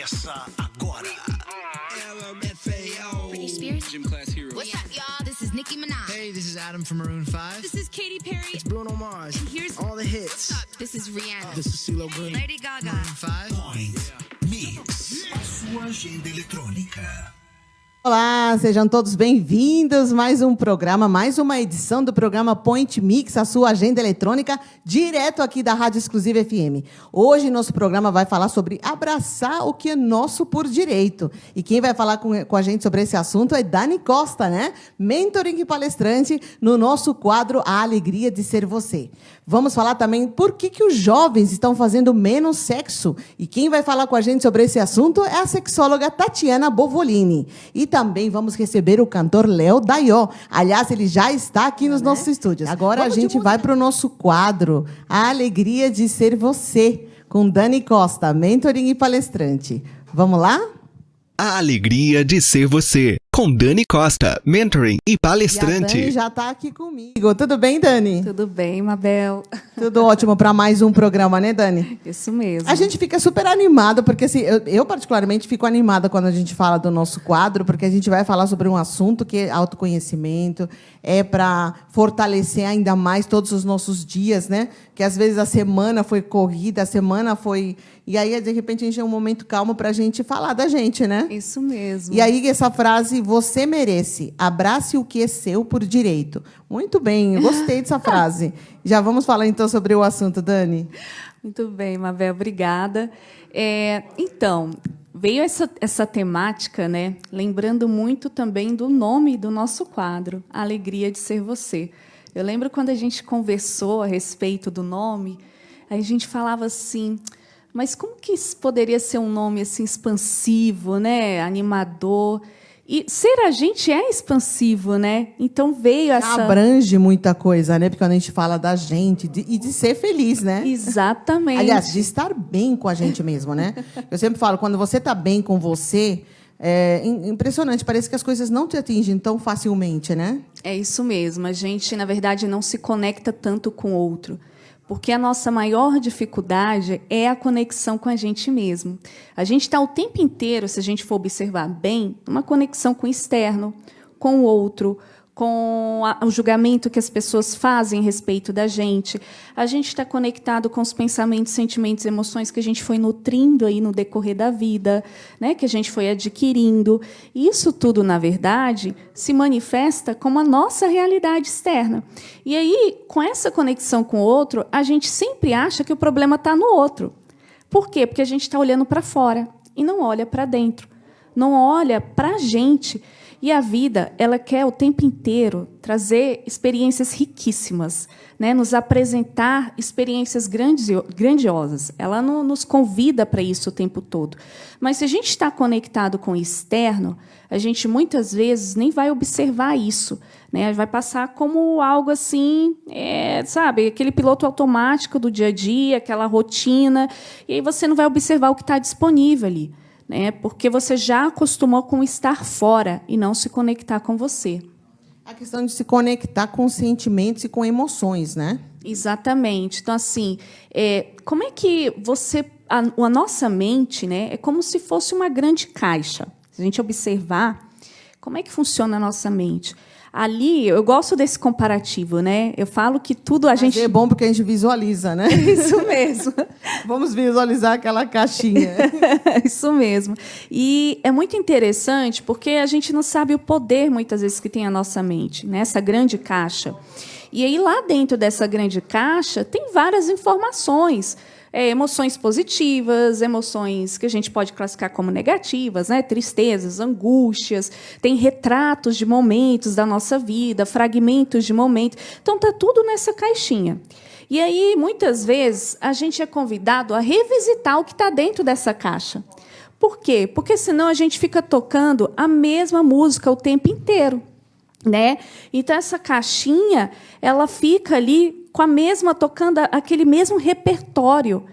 Começa agora. Britney Spears. Gym class hero. What's up, y'all? This is Nicki Minaj. Hey, this is Adam from Maroon 5. This is Katy Perry. It's Bruno Mars. And here's all the hits. What's up? This is Rihanna. This is CeeLo Green. Lady Gaga. Maroon 5. Point Mix. A sua agenda eletrônica. Olá, sejam todos bem-vindos. Mais um programa, mais uma edição do programa Point Mix, a sua agenda eletrônica, direto aqui da Rádio Exclusiva FM. Hoje, nosso programa vai falar sobre abraçar o que é nosso por direito. E quem vai falar com a gente sobre esse assunto é Dani Costa, né? Mentoring e palestrante no nosso quadro A Alegria de Ser Você. Vamos falar também por que os jovens estão fazendo menos sexo. E quem vai falar com a gente sobre esse assunto é a sexóloga Tatiana Bovolini. E também vamos receber o cantor Léo Dayó. Aliás, ele já está aqui nos nossos estúdios. Agora a gente vai para o nosso quadro A Alegria de Ser Você, com Dani Costa, mentoring e palestrante. Vamos lá? A Alegria de Ser Você, com Dani Costa, mentoring e palestrante. E a Dani já está aqui comigo. Tudo bem, Dani? Tudo bem, Mabel. Tudo ótimo para mais um programa, né, Dani? Isso mesmo. A gente fica super animada, porque assim, eu particularmente fico animada quando a gente fala do nosso quadro, porque a gente vai falar sobre um assunto que é autoconhecimento, é para fortalecer ainda mais todos os nossos dias, né? Que às vezes a semana foi corrida, a semana foi... E aí, de repente, a gente tem um momento calmo para a gente falar da gente, né? Isso mesmo. E aí, essa frase, você merece, abrace o que é seu por direito. Muito bem, eu gostei dessa frase. Já vamos falar, então, sobre o assunto, Dani? Muito bem, Mabel, obrigada. Então, veio essa temática, né? Lembrando muito também do nome do nosso quadro, A Alegria de Ser Você. Eu lembro quando a gente conversou a respeito do nome, aí a gente falava assim... Mas como que isso poderia ser um nome assim expansivo, né, animador? E ser a gente é expansivo, né? Então veio essa... Abrange muita coisa, né? Porque quando a gente fala da gente e de ser feliz, né? Exatamente. Aliás, de estar bem com a gente mesmo, né? Eu sempre falo, quando você está bem com você, é impressionante, parece que as coisas não te atingem tão facilmente, né? É isso mesmo. A gente, na verdade, não se conecta tanto com o outro. Porque a nossa maior dificuldade é a conexão com a gente mesmo. A gente está o tempo inteiro, se a gente for observar bem, uma conexão com o externo, com o outro, com o julgamento que as pessoas fazem a respeito da gente. A gente está conectado com os pensamentos, sentimentos, emoções que a gente foi nutrindo aí no decorrer da vida, né, que a gente foi adquirindo. E isso tudo, na verdade, se manifesta como a nossa realidade externa. E aí, com essa conexão com o outro, a gente sempre acha que o problema está no outro. Por quê? Porque a gente está olhando para fora e não olha para dentro, não olha para a gente. E a vida, ela quer o tempo inteiro trazer experiências riquíssimas, né? Nos apresentar experiências grandiosas. Ela não nos convida para isso o tempo todo. Mas se a gente está conectado com o externo, a gente muitas vezes nem vai observar isso, né? Vai passar como algo assim, sabe, aquele piloto automático do dia a dia, aquela rotina, e aí você não vai observar o que está disponível ali. Porque você já acostumou com estar fora e não se conectar com você. A questão de se conectar com sentimentos e com emoções, né? Exatamente. Então, assim, como é que você... A nossa mente, né, é como se fosse uma grande caixa. Se a gente observar, como é que funciona a nossa mente? Ali, eu gosto desse comparativo, né? Eu falo que tudo a gente... É bom porque a gente visualiza, né? Isso mesmo. Vamos visualizar aquela caixinha. Isso mesmo. E é muito interessante porque a gente não sabe o poder, muitas vezes, que tem a nossa mente, né? Essa grande caixa. E aí, lá dentro dessa grande caixa, tem várias informações. Emoções positivas, emoções que a gente pode classificar como negativas, né? Tristezas, angústias, tem retratos de momentos da nossa vida, fragmentos de momentos. Então, está tudo nessa caixinha. E aí, muitas vezes, a gente é convidado a revisitar o que está dentro dessa caixa. Por quê? Porque senão a gente fica tocando a mesma música o tempo inteiro, né? Então, essa caixinha, ela fica ali tocando aquele mesmo repertório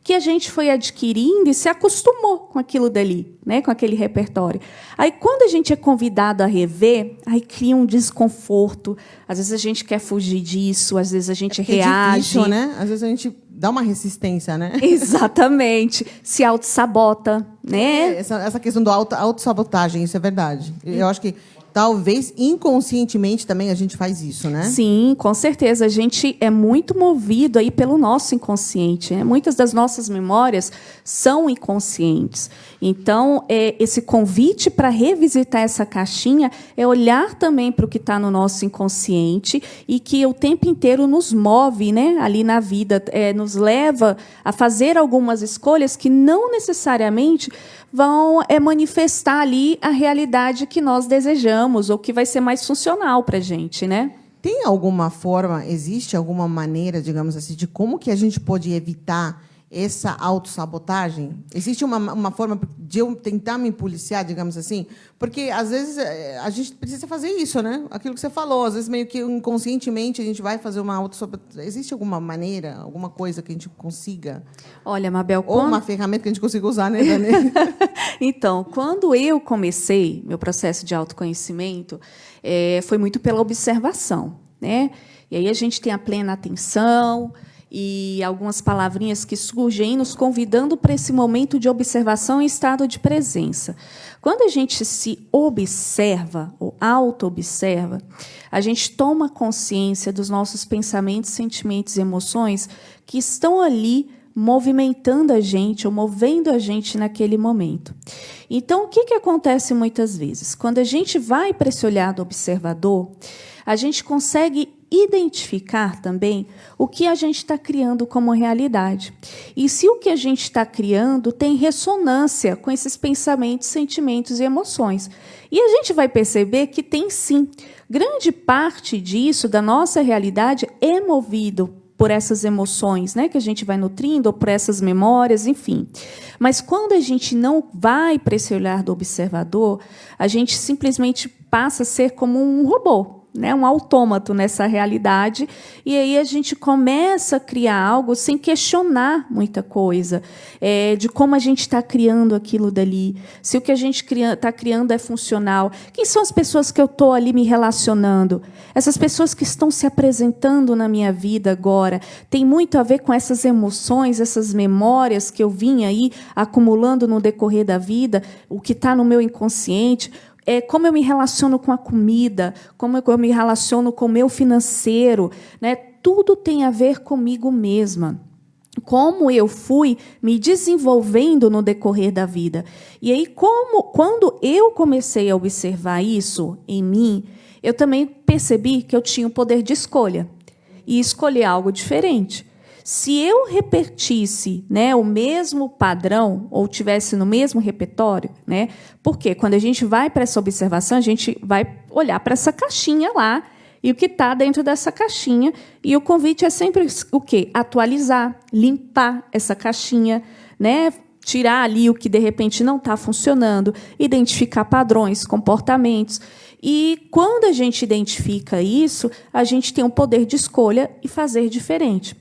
que a gente foi adquirindo e se acostumou com aquilo dali, né, com aquele repertório. Aí, quando a gente é convidado a rever, aí cria um desconforto. Às vezes a gente quer fugir disso, às vezes a gente reage. É difícil, né? Às vezes a gente dá uma resistência, né? Exatamente. Se auto-sabota, né? Essa questão do autossabotagem, isso é verdade. Eu acho que talvez inconscientemente também a gente faz isso, né? Sim, com certeza. A gente é muito movido aí pelo nosso inconsciente, né? Muitas das nossas memórias são inconscientes. Então, esse convite para revisitar essa caixinha é olhar também para o que está no nosso inconsciente e que o tempo inteiro nos move, né, ali na vida, nos leva a fazer algumas escolhas que não necessariamente vão manifestar ali a realidade que nós desejamos ou que vai ser mais funcional para a gente, né? Tem alguma forma, existe alguma maneira, digamos assim, de como que a gente pode evitar essa autossabotagem? Existe uma forma de eu tentar me policiar, digamos assim? Porque, às vezes, a gente precisa fazer isso, né? Aquilo que você falou, às vezes, meio que inconscientemente, a gente vai fazer uma autossabotagem. Existe alguma maneira, alguma coisa que a gente consiga? Olha, Mabel, ou uma ferramenta que a gente consiga usar, né, Dani? Então, quando eu comecei meu processo de autoconhecimento, foi muito pela observação, né? E aí a gente tem a plena atenção e algumas palavrinhas que surgem nos convidando para esse momento de observação em estado de presença. Quando a gente se observa, ou auto-observa, a gente toma consciência dos nossos pensamentos, sentimentos e emoções que estão ali movimentando a gente ou movendo a gente naquele momento. Então, o que acontece muitas vezes? Quando a gente vai para esse olhar do observador, a gente consegue identificar também o que a gente está criando como realidade. E se o que a gente está criando tem ressonância com esses pensamentos, sentimentos e emoções. E a gente vai perceber que tem sim. Grande parte disso, da nossa realidade, é movido por essas emoções, né, que a gente vai nutrindo, ou por essas memórias, enfim. Mas quando a gente não vai para esse olhar do observador, a gente simplesmente passa a ser como um robô, né, um autômato nessa realidade, e aí a gente começa a criar algo sem questionar muita coisa, de como a gente está criando aquilo dali, se o que a gente está criando é funcional. Quem são as pessoas que eu estou ali me relacionando? Essas pessoas que estão se apresentando na minha vida agora, tem muito a ver com essas emoções, essas memórias que eu vim aí acumulando no decorrer da vida, o que está no meu inconsciente, como eu me relaciono com a comida, como eu me relaciono com o meu financeiro, né? Tudo tem a ver comigo mesma. Como eu fui me desenvolvendo no decorrer da vida. E aí, quando eu comecei a observar isso em mim, eu também percebi que eu tinha o poder de escolha. E escolher algo diferente. Se eu repetisse, né, o mesmo padrão, ou tivesse no mesmo repertório, né, porque quando a gente vai para essa observação, a gente vai olhar para essa caixinha lá, e o que está dentro dessa caixinha, e o convite é sempre o quê? Atualizar, limpar essa caixinha, né, tirar ali o que, de repente, não está funcionando, identificar padrões, comportamentos. E, quando a gente identifica isso, a gente tem um poder de escolha e fazer diferente.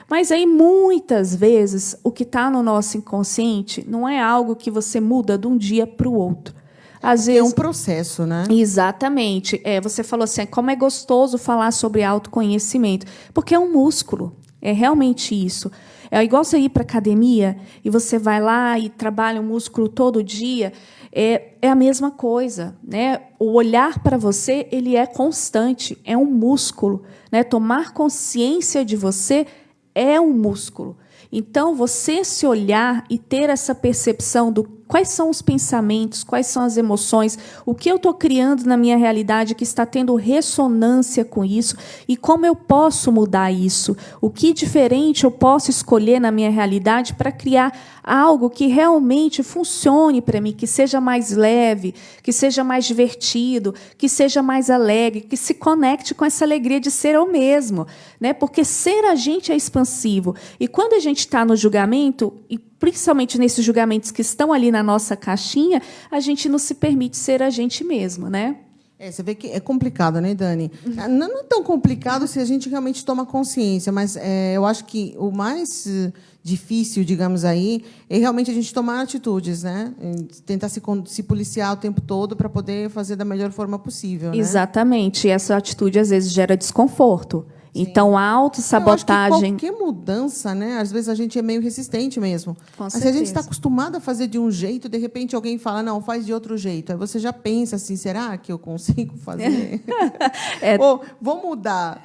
Mas aí, muitas vezes, o que está no nosso inconsciente não é algo que você muda de um dia para o outro. Às vezes, é um processo, né? Exatamente. Você falou assim, como é gostoso falar sobre autoconhecimento. Porque é um músculo. É realmente isso. É igual você ir para a academia e você vai lá e trabalha o músculo todo dia. É a mesma coisa, né? O olhar para você, ele é constante. É um músculo, né? Tomar consciência de você é um músculo. Então, você se olhar e ter essa percepção do quais são os pensamentos, quais são as emoções, o que eu estou criando na minha realidade que está tendo ressonância com isso e como eu posso mudar isso, o que diferente eu posso escolher na minha realidade para criar algo que realmente funcione para mim, que seja mais leve, que seja mais divertido, que seja mais alegre, que se conecte com essa alegria de ser eu mesmo, né? Porque ser a gente é expansivo. E quando a gente está no julgamento, e principalmente nesses julgamentos que estão ali na nossa caixinha, a gente não se permite ser a gente mesmo, né? Você vê que é complicado, né, Dani? Não é tão complicado se a gente realmente toma consciência, mas eu acho que o mais difícil, digamos aí, é realmente a gente tomar atitudes, né? Tentar se policiar o tempo todo para poder fazer da melhor forma possível, né? Exatamente. E essa atitude, às vezes, gera desconforto. Então, a Eu acho autossabotagem... que qualquer mudança, né? Às vezes a gente é meio resistente mesmo. Com Mas se a gente certeza. está acostumado a fazer de um jeito, de repente alguém fala, não, faz de outro jeito. Aí você já pensa assim, será que eu consigo fazer? Ou vou mudar.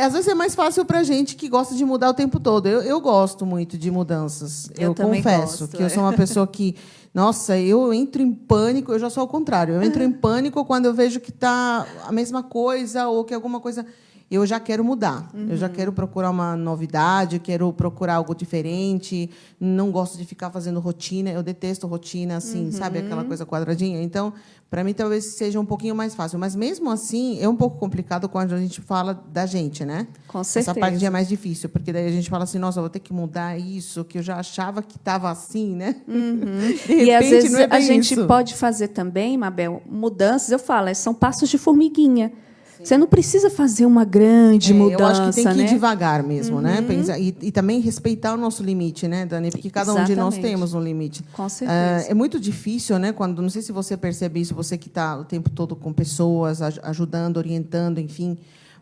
Às vezes é mais fácil para a gente que gosta de mudar o tempo todo. Eu gosto muito de mudanças. Eu também confesso gosto, que eu sou uma pessoa que... Nossa, eu entro em pânico, eu já sou ao contrário. Eu entro em pânico quando eu vejo que está a mesma coisa ou que alguma coisa... Eu já quero mudar. Eu já quero procurar uma novidade, quero procurar algo diferente. Não gosto de ficar fazendo rotina. Eu detesto rotina, assim, sabe? Aquela coisa quadradinha. Então, para mim, talvez seja um pouquinho mais fácil. Mas, mesmo assim, é um pouco complicado quando a gente fala da gente, né? Com certeza. Essa parte é mais difícil, porque daí a gente fala assim, nossa, eu vou ter que mudar isso, que eu já achava que estava assim, né? De E, às repente, vezes, não é a bem gente isso. pode fazer também, Mabel, mudanças, eu falo, são passos de formiguinha. Você não precisa fazer uma grande mudança, eu acho que tem que ir né? devagar mesmo, né? Pensar, e também respeitar o nosso limite, né, Dani? Porque cada um de nós Exatamente. temos um limite. Com certeza. É muito difícil, né? Quando, não sei se você percebe isso, você que está o tempo todo com pessoas, ajudando, orientando, enfim.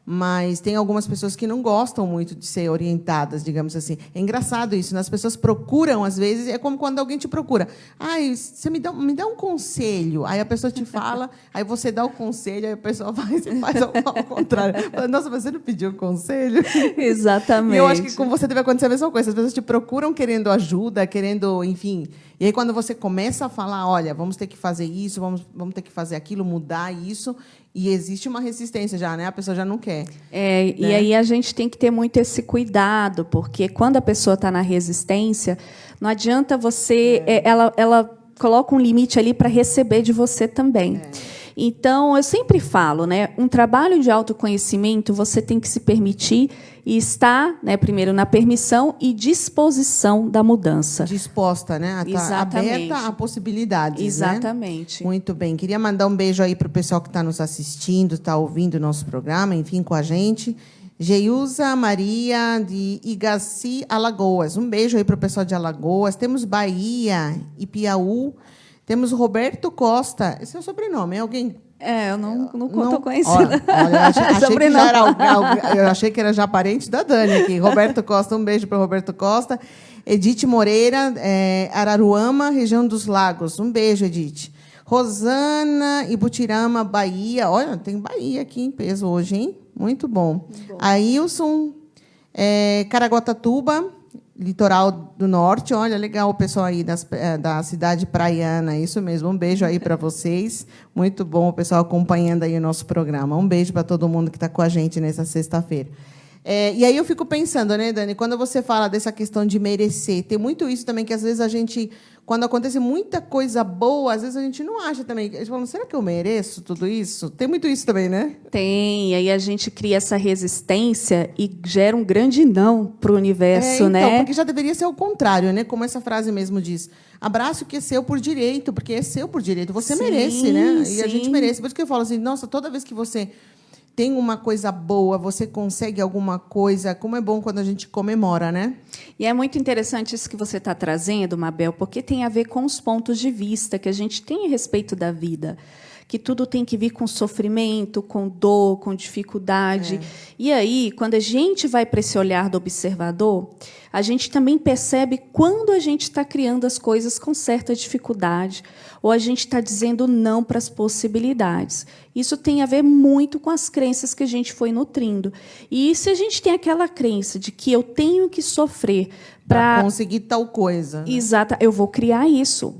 Mas tem algumas pessoas que não gostam muito de ser orientadas, digamos assim. É engraçado isso, né? As pessoas procuram, às vezes, é como quando alguém te procura. Ai, você me dá um conselho. Aí a pessoa te fala, aí você dá o conselho, aí a pessoa faz ao contrário. Fala, nossa, mas você não pediu conselho? Exatamente. E eu acho que com você deve acontecer a mesma coisa. As pessoas te procuram querendo ajuda, querendo, enfim. E aí, quando você começa a falar, olha, vamos ter que fazer isso, vamos ter que fazer aquilo, mudar isso, e existe uma resistência já, né? A pessoa já não quer. E aí a gente tem que ter muito esse cuidado, porque quando a pessoa está na resistência, não adianta você... Ela coloca um limite ali para receber de você também. Então, eu sempre falo, né, um trabalho de autoconhecimento, você tem que se permitir e estar, né, primeiro, na permissão e disposição da mudança. Disposta, né? Tá Exatamente. aberta a possibilidades, né? Exatamente. Muito bem. Queria mandar um beijo aí para o pessoal que está nos assistindo, está ouvindo o nosso programa, enfim, com a gente. Geusa Maria, de Igaci, Alagoas. Um beijo aí para o pessoal de Alagoas. Temos Bahia e Piauí. Temos Roberto Costa. Esse é o sobrenome, é alguém... Eu não Não, estou conhecida. Olha, eu achei que era já parente da Dani aqui. Roberto Costa, um beijo para o Roberto Costa. Edith Moreira, Araruama, região dos Lagos. Um beijo, Edith. Rosana Ibutirama, Bahia. Olha, tem Bahia aqui em peso hoje, hein? Muito bom. Ailson, Caraguatatuba, litoral do norte. Olha, legal o pessoal aí da cidade praiana. Isso mesmo. Um beijo aí para vocês. Muito bom o pessoal acompanhando aí o nosso programa. Um beijo para todo mundo que está com a gente nessa sexta-feira. E aí eu fico pensando, né, Dani, quando você fala dessa questão de merecer, tem muito isso também que às vezes a gente, quando acontece muita coisa boa, às vezes a gente não acha também. Eles falam, será que eu mereço tudo isso? Tem muito isso também, né? Tem, aí a gente cria essa resistência e gera um grande não para o universo, então, né? porque já deveria ser o contrário, né? Como essa frase mesmo diz. Abraça o que é seu por direito, porque é seu por direito. Você Sim, merece, né? E a sim. gente merece. Por isso que eu falo assim, nossa, toda vez que você tem uma coisa boa, você consegue alguma coisa, como é bom quando a gente comemora, né? E é muito interessante isso que você está trazendo, Mabel, porque tem a ver com os pontos de vista que a gente tem a respeito da vida. Que tudo tem que vir com sofrimento, com dor, com dificuldade. E aí, quando a gente vai para esse olhar do observador, a gente também percebe quando a gente está criando as coisas com certa dificuldade, ou a gente está dizendo não para as possibilidades. Isso tem a ver muito com as crenças que a gente foi nutrindo. E se a gente tem aquela crença de que eu tenho que sofrer para conseguir tal coisa. Né? Exato, eu vou criar isso.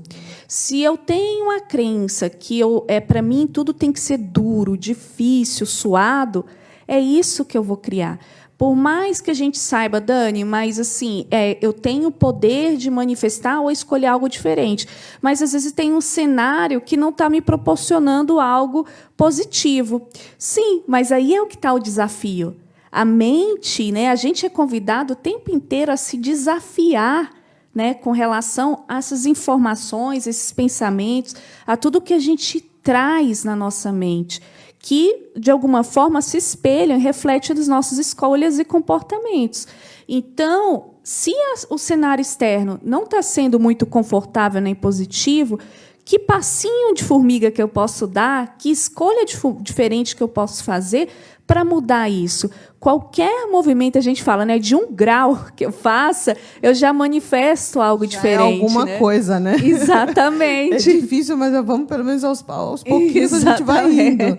Se eu tenho a crença que para mim tudo tem que ser duro, difícil, suado, é isso que eu vou criar. Por mais que a gente saiba, Dani, mas assim, eu tenho o poder de manifestar ou escolher algo diferente. Mas às vezes tem um cenário que não está me proporcionando algo positivo. Sim, mas aí é o que está o desafio. A mente, né, a gente é convidado o tempo inteiro a se desafiar, né, com relação a essas informações, esses pensamentos, a tudo que a gente traz na nossa mente, que, de alguma forma, se espelham e refletem das nossas escolhas e comportamentos. Então, se o cenário externo não está sendo muito confortável nem positivo, que passinho de formiga que eu posso dar, que escolha diferente que eu posso fazer para mudar isso? qualquer movimento, a gente fala, né, de 1 grau que eu faça, eu já manifesto algo Já diferente. É alguma né? coisa, né? Exatamente. É difícil, mas vamos pelo menos aos pouquinhos a gente vai indo.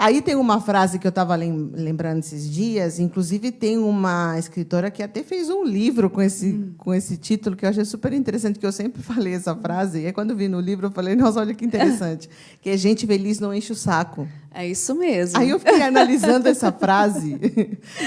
Aí tem uma frase que eu estava lembrando esses dias, inclusive tem uma escritora que até fez um livro com esse título, que eu achei super interessante, que eu sempre falei essa frase, e aí quando vi no livro eu falei, nossa, olha que interessante, que é gente feliz não enche o saco. É isso mesmo. Aí eu fiquei analisando essa frase,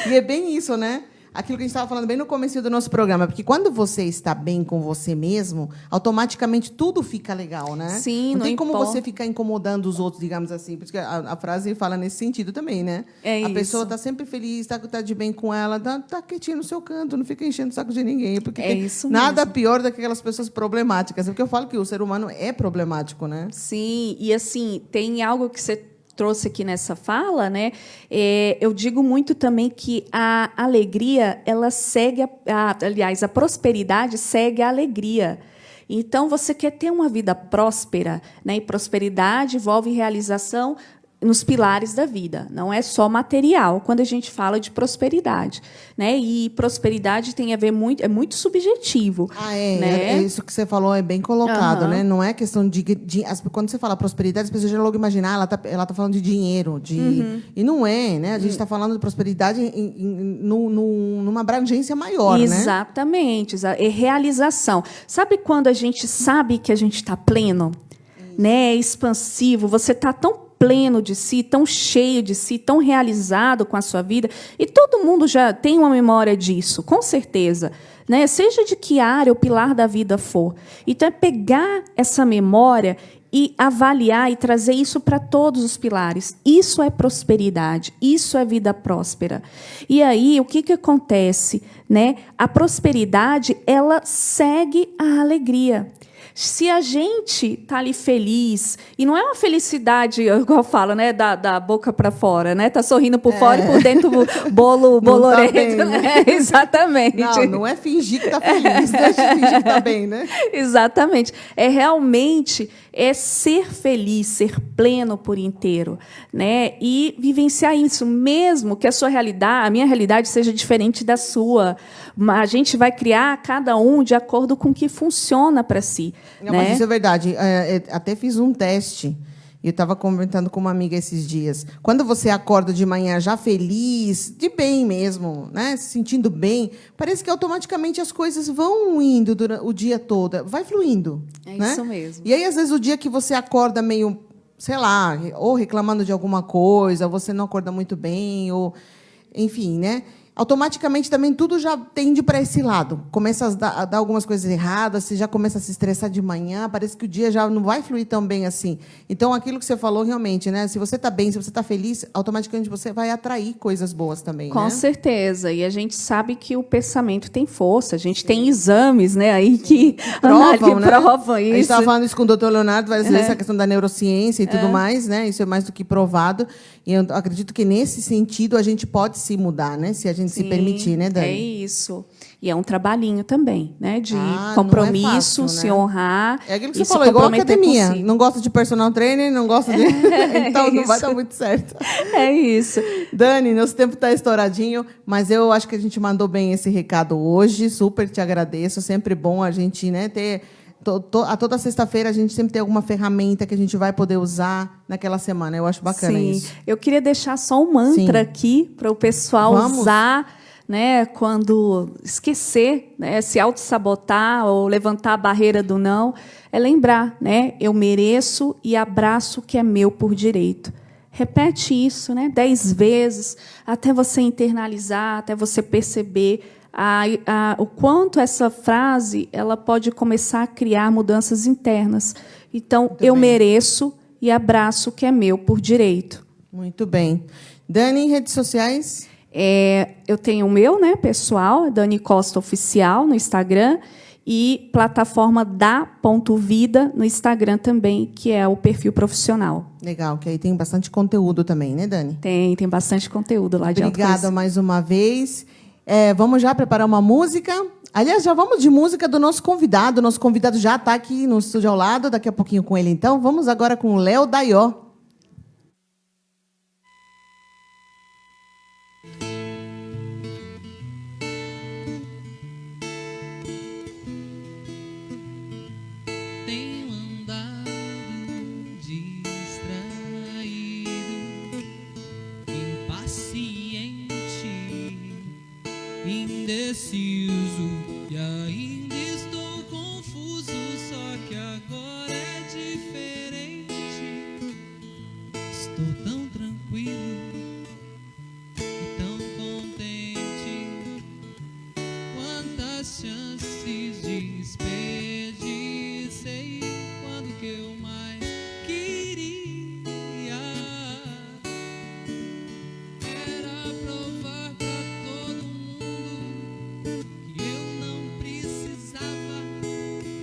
e é bem isso, né? Aquilo que a gente estava falando bem no começo do nosso programa, porque quando você está bem com você mesmo, automaticamente tudo fica legal, né? Sim, não não tem como importa. você ficar incomodando os outros, digamos assim, porque a frase fala nesse sentido também, né? É a isso. pessoa está sempre feliz, está de bem com ela, tá quietinha no seu canto, não fica enchendo o saco de ninguém, porque É isso nada mesmo. pior do que aquelas pessoas problemáticas, porque eu falo que o ser humano é problemático, né? Sim, e assim, tem algo que você trouxe aqui nessa fala, né? Eu digo muito também que a alegria, ela segue, aliás, a prosperidade segue a alegria. Então, você quer ter uma vida próspera, né? E prosperidade envolve realização nos pilares da vida, não é só material quando a gente fala de prosperidade, né? E prosperidade tem a ver muito, é muito subjetivo. Né? É isso que você falou, é bem colocado, Aham. né? Não é questão quando você fala prosperidade, as pessoas já logo imaginam, ela tá falando de dinheiro, e não é, né? A gente está falando de prosperidade numa abrangência maior, né? Exatamente, é realização. Sabe quando a gente sabe que a gente está pleno, né? Expansivo, você está tão pleno de si, tão cheio de si, tão realizado com a sua vida, e todo mundo já tem uma memória disso, com certeza, né? Seja de que área ou pilar da vida for. Então, é pegar essa memória e avaliar e trazer isso para todos os pilares. Isso é prosperidade, isso é vida próspera. E aí, o que acontece, né? A prosperidade, ela segue a alegria. Se a gente está ali feliz, e não é uma felicidade, igual eu falo, né, da boca para fora, né? Tá sorrindo por fora e por dentro bolorento, bem, né? Exatamente. Não é fingir que está feliz, não é fingir que está bem, né? Exatamente. É realmente ser feliz, ser pleno por inteiro, né? E vivenciar isso, mesmo que a minha realidade seja diferente da sua. A gente vai criar cada um de acordo com o que funciona para si. Não, né? mas isso é verdade. Até fiz um teste. Eu estava comentando com uma amiga esses dias. Quando você acorda de manhã já feliz, de bem mesmo, né? Se sentindo bem, parece que automaticamente as coisas vão indo durante o dia todo. Vai fluindo. É né? isso mesmo. E aí, às vezes, o dia que você acorda meio, sei lá, ou reclamando de alguma coisa, ou você não acorda muito bem, ou enfim, né? Automaticamente também tudo já tende para esse lado. Começa a dar algumas coisas erradas, você já começa a se estressar de manhã, parece que o dia já não vai fluir tão bem assim. Então, aquilo que você falou, realmente, né? Se você está bem, se você está feliz, automaticamente você vai atrair coisas boas também. Com né? certeza. E a gente sabe que o pensamento tem força. A gente tem exames, né, aí que Provam, né? provam A gente isso. estava falando isso com o doutor Leonardo várias vezes, essa questão da neurociência e tudo mais, né? Isso é mais do que provado. E eu acredito que, nesse sentido, a gente pode se mudar, né? Se a gente se permitir, né, Dani? É isso. E é um trabalhinho também, né? De não é compromisso, fácil, se né? honrar. É aquilo que e você falou, igual a comprometer academia. consigo. Não gosta de personal trainer, não gosta de... então, não vai isso. dar muito certo. É isso. Dani, nosso tempo está estouradinho, mas eu acho que a gente mandou bem esse recado hoje. Super te agradeço. Sempre bom a gente, né, ter... toda sexta-feira a gente sempre tem alguma ferramenta que a gente vai poder usar naquela semana. Eu acho bacana Sim. isso. Eu queria deixar só um mantra aqui para o pessoal usar, né, quando esquecer, né, se auto-sabotar ou levantar a barreira do não. É lembrar, né, eu mereço e abraço o que é meu por direito. Repete isso, né, 10 vezes, até você internalizar, até você perceber o quanto essa frase ela pode começar a criar mudanças internas. Então, eu mereço e abraço o que é meu por direito. Muito bem. Dani, redes sociais? Eu tenho o meu, né, pessoal, Dani Costa Oficial, no Instagram, e plataforma da.vida no Instagram também, que é o perfil profissional. Legal, que aí tem bastante conteúdo também, né, Dani? Tem bastante conteúdo lá de Obrigada autoconhecimento. mais uma vez. Vamos já preparar uma música. Aliás, já vamos de música do nosso convidado. Nosso convidado já está aqui no estúdio ao lado, daqui a pouquinho com ele. Então, vamos agora com o Léo Daió. que agora é diferente. Estou tão tranquilo e tão contente. Quantas chances desperdicei quando que eu mais queria era provar pra todo mundo que eu não precisava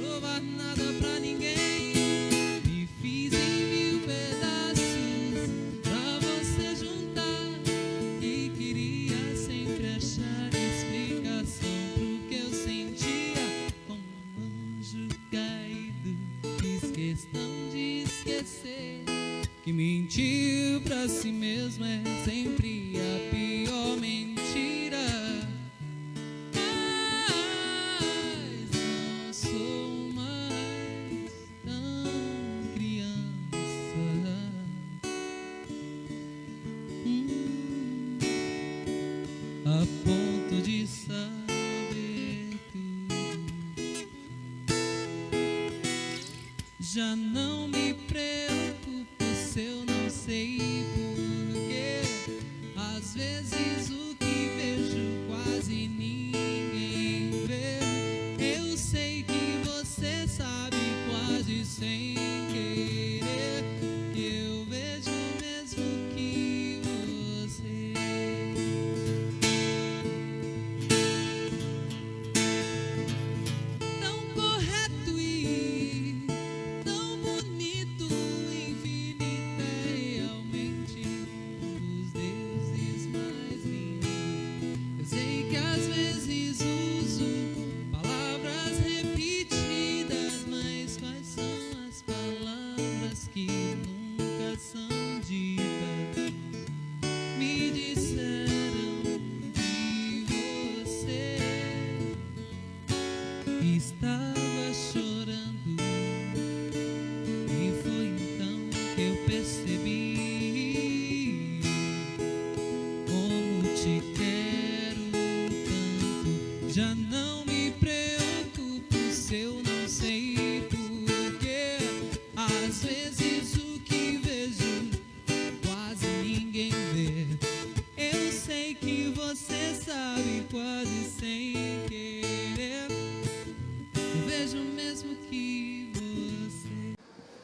provar nada pra ninguém. Me fiz em 1000 pedaços pra você juntar e queria sempre achar explicação pro que eu sentia. Como um anjo caído, fiz questão de esquecer que mentir pra si mesmo é sempre a pior mentira. Mas não sou mais tão criança, a ponto de saber tudo. Já não me preocupo se eu não sei porquê. Às vezes o que vejo quase ninguém vê. Eu sei que você sabe quase sem querer que eu vejo mesmo que você. Tão correto e tão bonito, infinito é realmente um dos deuses mais lindos. Eu sei que às vezes uso palavras repetidas, mas quais são as palavras que nunca são ditas? Me disseram que você estava chorando e foi então que eu percebi como te quero tanto. Já não me preocupo se eu não sei porquê. Às vezes o que vejo quase ninguém vê. Eu sei que você sabe quase sem querer. Eu vejo mesmo que você.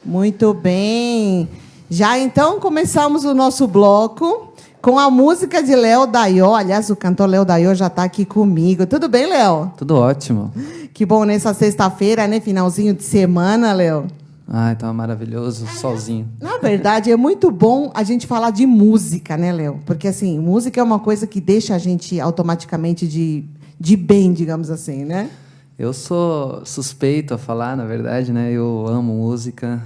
Muito bem. Já então começamos o nosso bloco com a música de Léo Dayó. Aliás, o cantor Léo Dayó já está aqui comigo. Tudo bem, Léo? Tudo ótimo. Que bom nessa sexta-feira, né? Finalzinho de semana, Léo. Ai, tá maravilhoso, solzinho. Na verdade, é muito bom a gente falar de música, né, Léo? Porque, assim, música é uma coisa que deixa a gente automaticamente de bem, digamos assim, né? Eu sou suspeito a falar, na verdade, né? Eu amo música,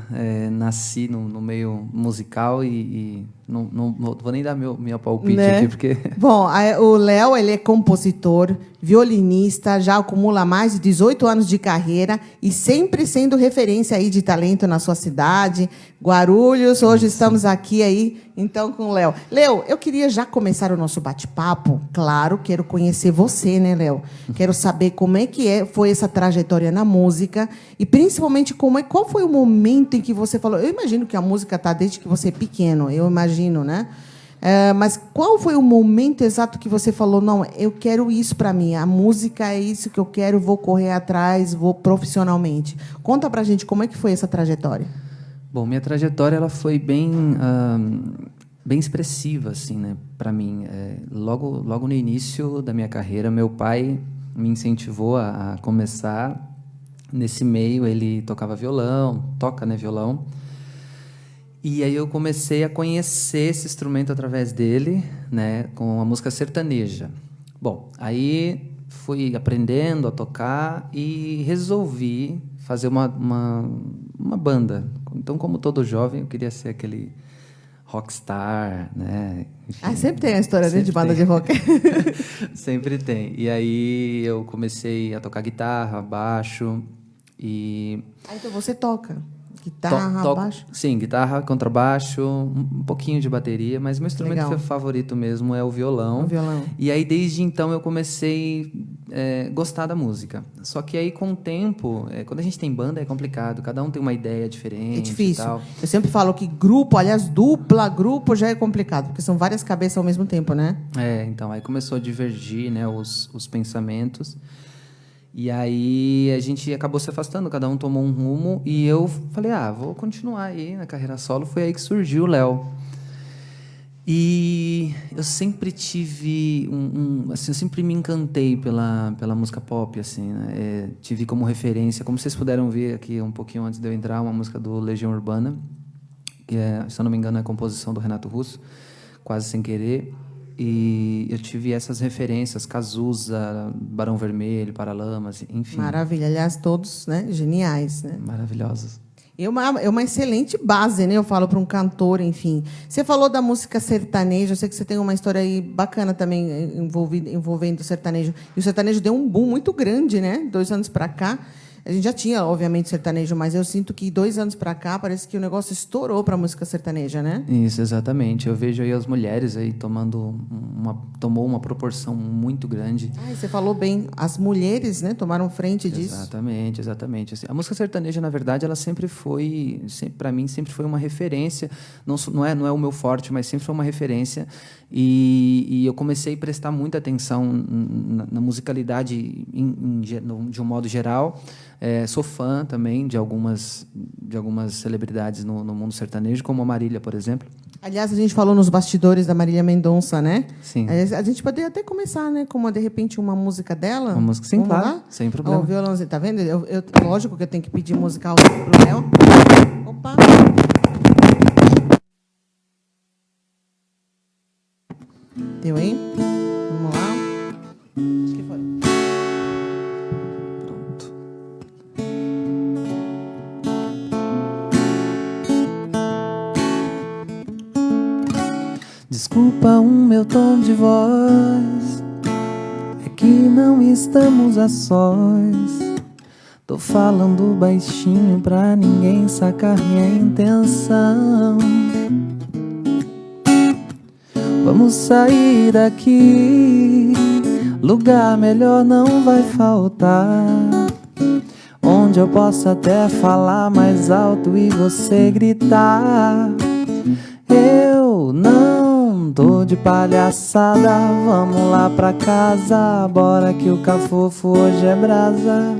nasci no meio musical e não vou nem dar meu palpite, né? Aqui, porque... Bom, o Léo, ele é compositor, violinista, já acumula mais de 18 anos de carreira e sempre sendo referência aí de talento na sua cidade, Guarulhos. Hoje estamos aqui aí, então, com o Léo. Léo, eu queria já começar o nosso bate-papo. Claro, quero conhecer você, né, Léo? Quero saber como é que foi essa trajetória na música e, principalmente, qual foi o momento em que você falou... Eu imagino que a música está desde que você é pequeno, eu imagino, né? Mas qual foi o momento exato que você falou, não, eu quero isso para mim, a música é isso que eu quero, vou correr atrás, vou profissionalmente. Conta pra gente como é que foi essa trajetória. Bom, minha trajetória ela foi bem expressiva, assim, né, para mim. Logo no início da minha carreira, meu pai me incentivou a começar nesse meio. Ele tocava violão, toca, né, violão. E aí eu comecei a conhecer esse instrumento através dele, né, com a música sertaneja. Bom, aí fui aprendendo a tocar e resolvi fazer uma banda. Então, como todo jovem, eu queria ser aquele rockstar, né? Enfim, sempre tem a história de banda de rock. Sempre tem. E aí eu comecei a tocar guitarra, baixo e... Então você toca. Guitarra, baixo? Sim, guitarra, contrabaixo, um pouquinho de bateria, mas meu instrumento favorito mesmo é o violão. O violão. E aí, desde então, eu comecei a gostar da música. Só que aí, com o tempo, quando a gente tem banda, é complicado. Cada um tem uma ideia diferente. É difícil. E tal. Eu sempre falo que grupo, aliás, grupo já é complicado, porque são várias cabeças ao mesmo tempo, né? Então, aí começou a divergir, né, os pensamentos. E aí a gente acabou se afastando, cada um tomou um rumo. E eu falei, vou continuar aí na carreira solo. Foi aí que surgiu o Léo. E eu sempre tive assim, eu sempre me encantei pela música pop, assim, né? Tive como referência, como vocês puderam ver aqui um pouquinho antes de eu entrar, uma música do Legião Urbana, que se eu não me engano é a composição do Renato Russo, Quase Sem Querer. E eu tive essas referências, Cazuza, Barão Vermelho, Paralamas, enfim. Maravilha. Aliás, todos, né, geniais, né? Maravilhosos. É uma excelente base, né? Eu falo para um cantor, enfim. Você falou da música sertaneja, eu sei que você tem uma história aí bacana também envolvendo o sertanejo. E o sertanejo deu um boom muito grande, né? 2 anos para cá. A gente já tinha, obviamente, sertanejo, mas eu sinto que 2 anos para cá parece que o negócio estourou para a música sertaneja, né? Isso, exatamente. Eu vejo aí as mulheres aí tomou uma proporção muito grande. Você falou bem, as mulheres, né, tomaram frente disso. Exatamente. Assim, a música sertaneja, na verdade, ela sempre foi, para mim, sempre foi uma referência. Não é o meu forte, mas sempre foi uma referência. E eu comecei a prestar muita atenção na musicalidade de um modo geral. Sou fã também de algumas celebridades no mundo sertanejo, como a Marília, por exemplo. Aliás, a gente falou nos bastidores da Marília Mendonça, né? Sim. A gente poderia até começar, né? Como, de repente, uma música dela. Uma música, sim, vamos claro. Lá? Sem problema. O violãozinho, tá vendo? Lógico que eu tenho que pedir música alta pro Léo. Opa! Deu, hein? Vamos lá. Acho que foi. Pronto. Desculpa o meu tom de voz, é que não estamos a sós. Tô falando baixinho pra ninguém sacar minha intenção. Vamos sair daqui, lugar melhor não vai faltar, onde eu possa até falar mais alto e você gritar. Eu não tô de palhaçada, vamos lá pra casa, bora que o cafofo hoje é brasa.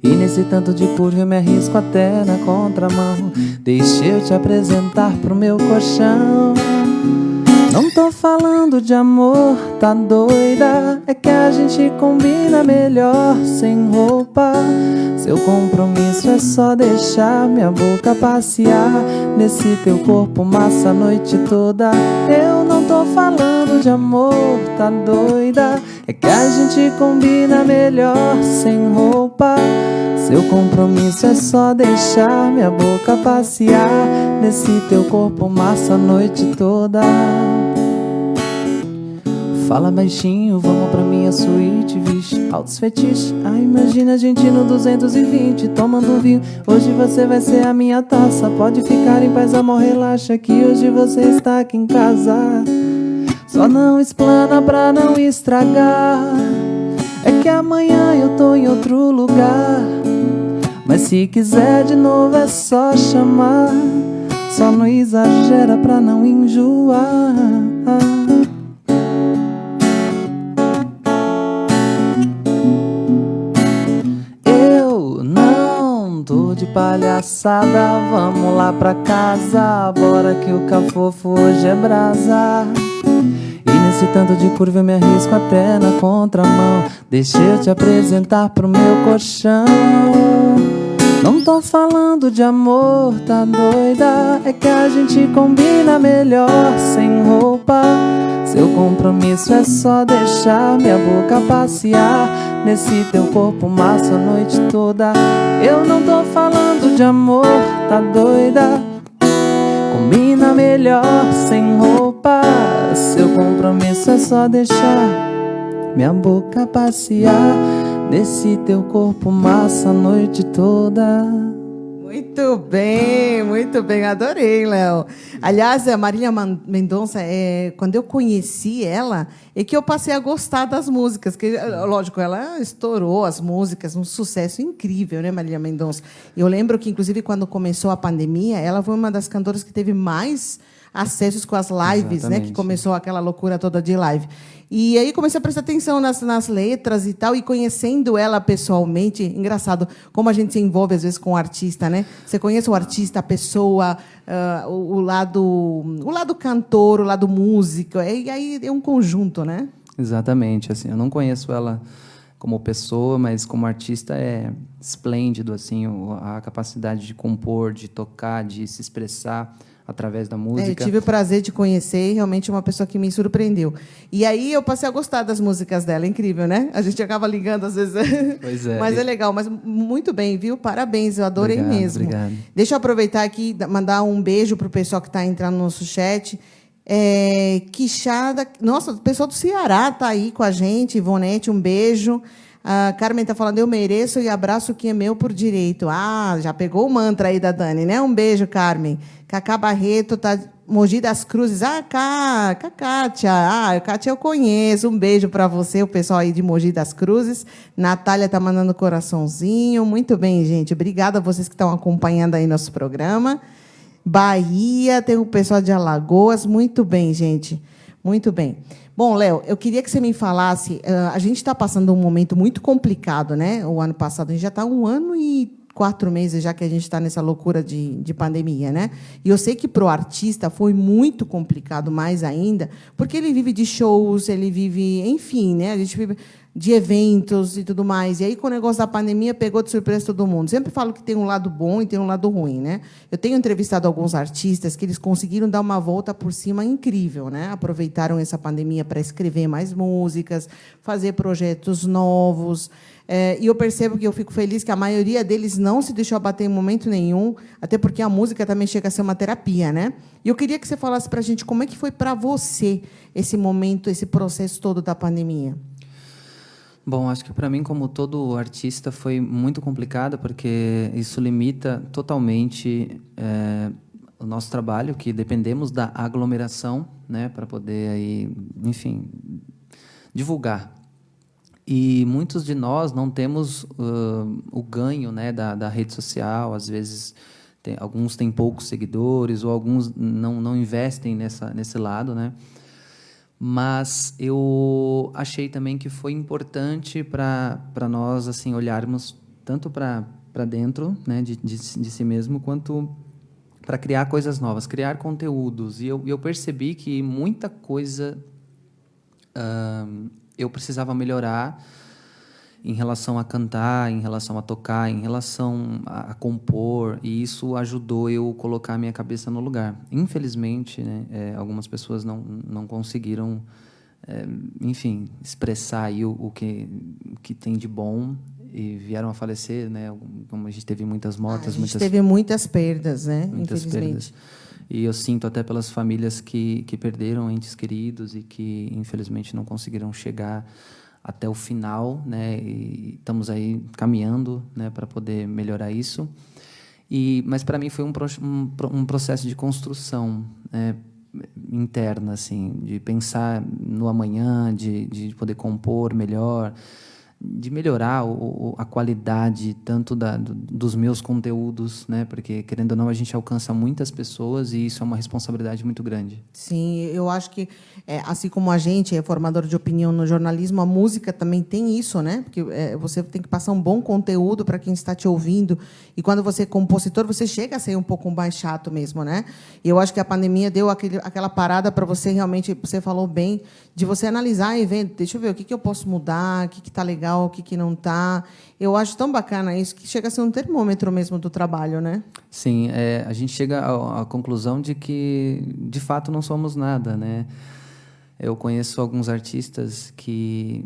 E nesse tanto de curva eu me arrisco até na contramão, deixa eu te apresentar pro meu colchão. Não tô falando de amor, tá doida? É que a gente combina melhor sem roupa. Seu compromisso é só deixar minha boca passear nesse teu corpo massa a noite toda. Eu não tô falando de amor, tá doida? É que a gente combina melhor sem roupa. Seu compromisso é só deixar minha boca passear nesse teu corpo massa a noite toda. Fala baixinho, vamos pra minha suíte, vixe, altos fetiches. Imagina a gente no 220, tomando vinho. Hoje você vai ser a minha taça, pode ficar em paz, amor, relaxa que hoje você está aqui em casa. Só não explana pra não estragar, é que amanhã eu tô em outro lugar. Mas se quiser de novo é só chamar, só não exagera pra não enjoar. Eu não tô de palhaçada, vamos lá pra casa, bora que o cafofo hoje é brasa. E nesse tanto de curva eu me arrisco até na contramão, deixa eu te apresentar pro meu colchão. Não tô falando de amor, tá doida? É que a gente combina melhor sem roupa. Seu compromisso é só deixar minha boca passear nesse teu corpo massa a noite toda. Eu não tô falando de amor, tá doida? Combina melhor sem roupa. Seu compromisso é só deixar minha boca passear nesse teu corpo massa a noite toda. Muito bem, adorei, Léo. Aliás, a Marília Mendonça, quando eu conheci ela, é que eu passei a gostar das músicas. Que, lógico, ela estourou as músicas, um sucesso incrível, né, Marília Mendonça? Eu lembro que, inclusive, quando começou a pandemia, ela foi uma das cantoras que teve mais acessos com as lives, né? Que começou aquela loucura toda de live. E aí comecei a prestar atenção nas letras e tal, e conhecendo ela pessoalmente, engraçado, como a gente se envolve às vezes com o artista, né? Você conhece o artista, a pessoa, o lado cantor, o lado músico, e aí é um conjunto, né? Exatamente, assim, eu não conheço ela como pessoa, mas como artista é esplêndido, assim, a capacidade de compor, de tocar, de se expressar através da música. Eu tive o prazer de conhecer, realmente uma pessoa que me surpreendeu. E aí eu passei a gostar das músicas dela, incrível, né? A gente acaba ligando às vezes. Pois é. Mas é legal, mas muito bem, viu? Parabéns, eu adorei mesmo. Obrigado. Deixa eu aproveitar aqui e mandar um beijo para o pessoal que está entrando no nosso chat. Quixada, nossa, o pessoal do Ceará está aí com a gente. Ivonete, um beijo. A Carmen está falando, eu mereço e abraço o que é meu por direito. Ah, já pegou o mantra aí da Dani, né? Um beijo, Carmen. Cacá Barreto, tá Mogi das Cruzes. Ah, Kátia. Ah, Kátia eu conheço. Um beijo para você, o pessoal aí de Mogi das Cruzes. Natália está mandando coraçãozinho. Muito bem, gente. Obrigada a vocês que estão acompanhando aí nosso programa. Bahia, tem o pessoal de Alagoas. Muito bem, gente. Muito bem. Bom, Léo, eu queria que você me falasse... a gente está passando um momento muito complicado, né? O ano passado, a gente já está 1 ano e 4 meses já que a gente está nessa loucura de pandemia, né? E eu sei que para o artista foi muito complicado, mais ainda, porque ele vive de shows, ele vive... Enfim, né? A gente vive de eventos e tudo mais. E aí, com o negócio da pandemia, pegou de surpresa todo mundo. Sempre falo que tem um lado bom e tem um lado ruim, né? Eu tenho entrevistado alguns artistas que eles conseguiram dar uma volta por cima incrível, né? Aproveitaram essa pandemia para escrever mais músicas, fazer projetos novos. E eu percebo que eu fico feliz que a maioria deles não se deixou abater em momento nenhum, até porque a música também chega a ser uma terapia, né? E eu queria que você falasse para a gente como é que foi para você esse momento, esse processo todo da pandemia. Bom, acho que para mim, como todo artista, foi muito complicado, porque isso limita totalmente o nosso trabalho, que dependemos da aglomeração, né, para poder aí, enfim, divulgar. E muitos de nós não temos o ganho, né, da rede social. Às vezes, alguns têm poucos seguidores, ou alguns não investem nesse lado, né? Mas eu achei também que foi importante para nós assim olharmos tanto para dentro, né, de si mesmo, quanto para criar coisas novas, criar conteúdos. E eu percebi que muita coisa eu precisava melhorar em relação a cantar, em relação a tocar, em relação a compor, e isso ajudou eu colocar a minha cabeça no lugar. Infelizmente, né, algumas pessoas não conseguiram, enfim, expressar aí o que tem de bom e vieram a falecer, né? Como a gente teve muitas mortes, teve muitas perdas, né? Muitas infelizmente. Perdas. E eu sinto até pelas famílias que perderam entes queridos e que, infelizmente, não conseguiram chegar até o final, né? E estamos aí caminhando, né, para poder melhorar isso. Mas para mim foi um processo de construção, né, interna, assim, de pensar no amanhã, de poder compor melhor, de melhorar a qualidade tanto dos meus conteúdos, né? Porque, querendo ou não, a gente alcança muitas pessoas e isso é uma responsabilidade muito grande. Sim, eu acho que, assim como a gente é formador de opinião no jornalismo, a música também tem isso, né? Porque você tem que passar um bom conteúdo para quem está te ouvindo. E quando você é compositor, você chega a ser um pouco mais chato mesmo, né? E eu acho que a pandemia deu aquela parada para você realmente, você falou bem, de você analisar e ver, deixa eu ver, o que eu posso mudar, o que está legal, o que não está. Eu acho tão bacana isso, que chega a ser um termômetro mesmo do trabalho, né? Sim, a gente chega à conclusão de que, de fato, não somos nada, né? Eu conheço alguns artistas que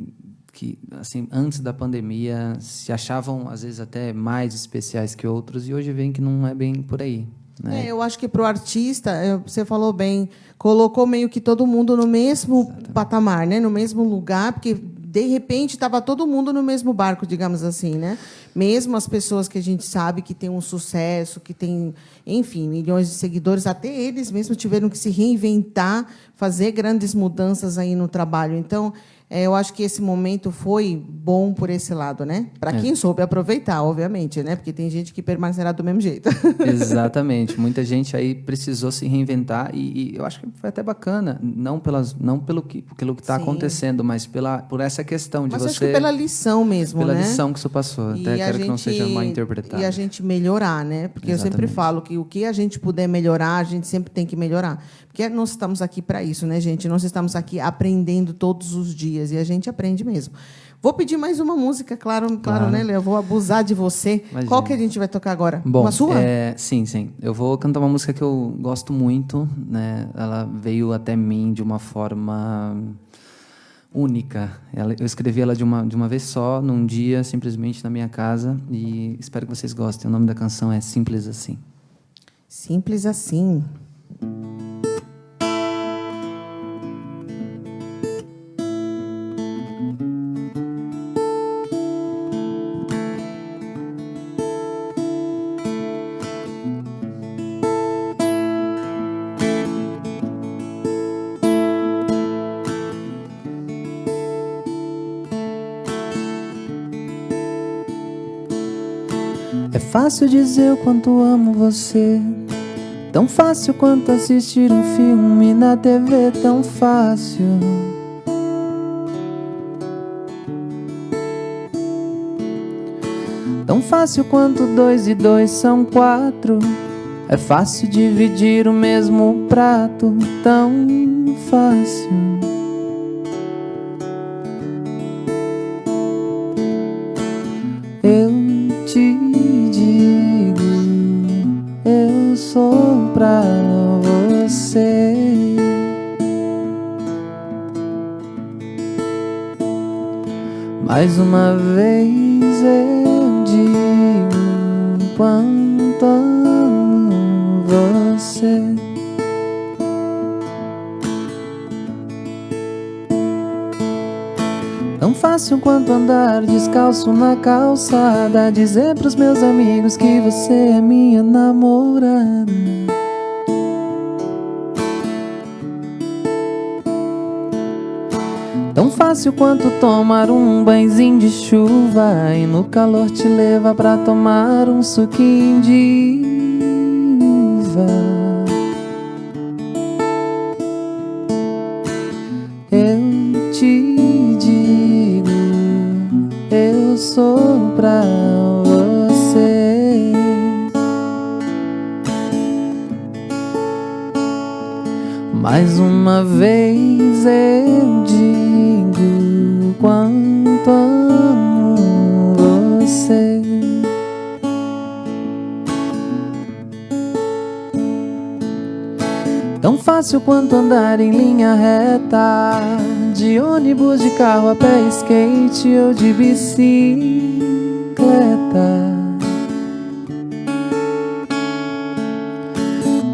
assim, antes da pandemia, se achavam, às vezes, até mais especiais que outros, e hoje veem que não é bem por aí. Né? Eu acho que para o artista, você falou bem, colocou meio que todo mundo no mesmo patamar, né? No mesmo lugar, porque de repente estava todo mundo no mesmo barco, digamos assim, né? Mesmo as pessoas que a gente sabe que tem um sucesso, que tem, enfim, milhões de seguidores, até eles mesmos tiveram que se reinventar, fazer grandes mudanças aí no trabalho. Então, eu acho que esse momento foi bom por esse lado, né? Para quem soube aproveitar, obviamente, né? Porque tem gente que permanecerá do mesmo jeito. Exatamente. Muita gente aí precisou se reinventar e eu acho que foi até bacana, não pelo que está Sim. acontecendo, mas por essa questão de Mas você... acho que pela lição mesmo, pela né? lição que isso passou. Até quero que não seja mal interpretado. E a gente melhorar, né? Porque eu sempre Exatamente. falo que o que a gente puder melhorar, a gente sempre tem que melhorar. Porque nós estamos aqui para isso, né, gente? Nós estamos aqui aprendendo todos os dias e a gente aprende mesmo. Vou pedir mais uma música, claro, né, Léo? Eu vou abusar de você. Imagina. Qual que a gente vai tocar agora? Bom, uma sua? Sim. Eu vou cantar uma música que eu gosto muito, né? Ela veio até mim de uma forma única. Eu escrevi ela de uma vez só, num dia, simplesmente na minha casa, e espero que vocês gostem. O nome da canção é Simples Assim. Simples assim. É fácil dizer o quanto amo você, tão fácil quanto assistir um filme na TV, tão fácil. Tão fácil quanto 2 e 2 são 4. É fácil dividir o mesmo prato, tão fácil. Eu te digo, eu sou pra você. Mais uma vez eu digo quanto amo você. Tão fácil quanto andar descalço na calçada, dizer pros meus amigos que você é minha namorada. Tão fácil quanto tomar um banhozinho de chuva e no calor te levar pra tomar um suquinho de uva. Eu te digo, eu sou pra você. Mais uma vez eu digo quanto amo você. Tão fácil quanto andar em linha reta, de ônibus, de carro, a pé, skate ou de bicicleta.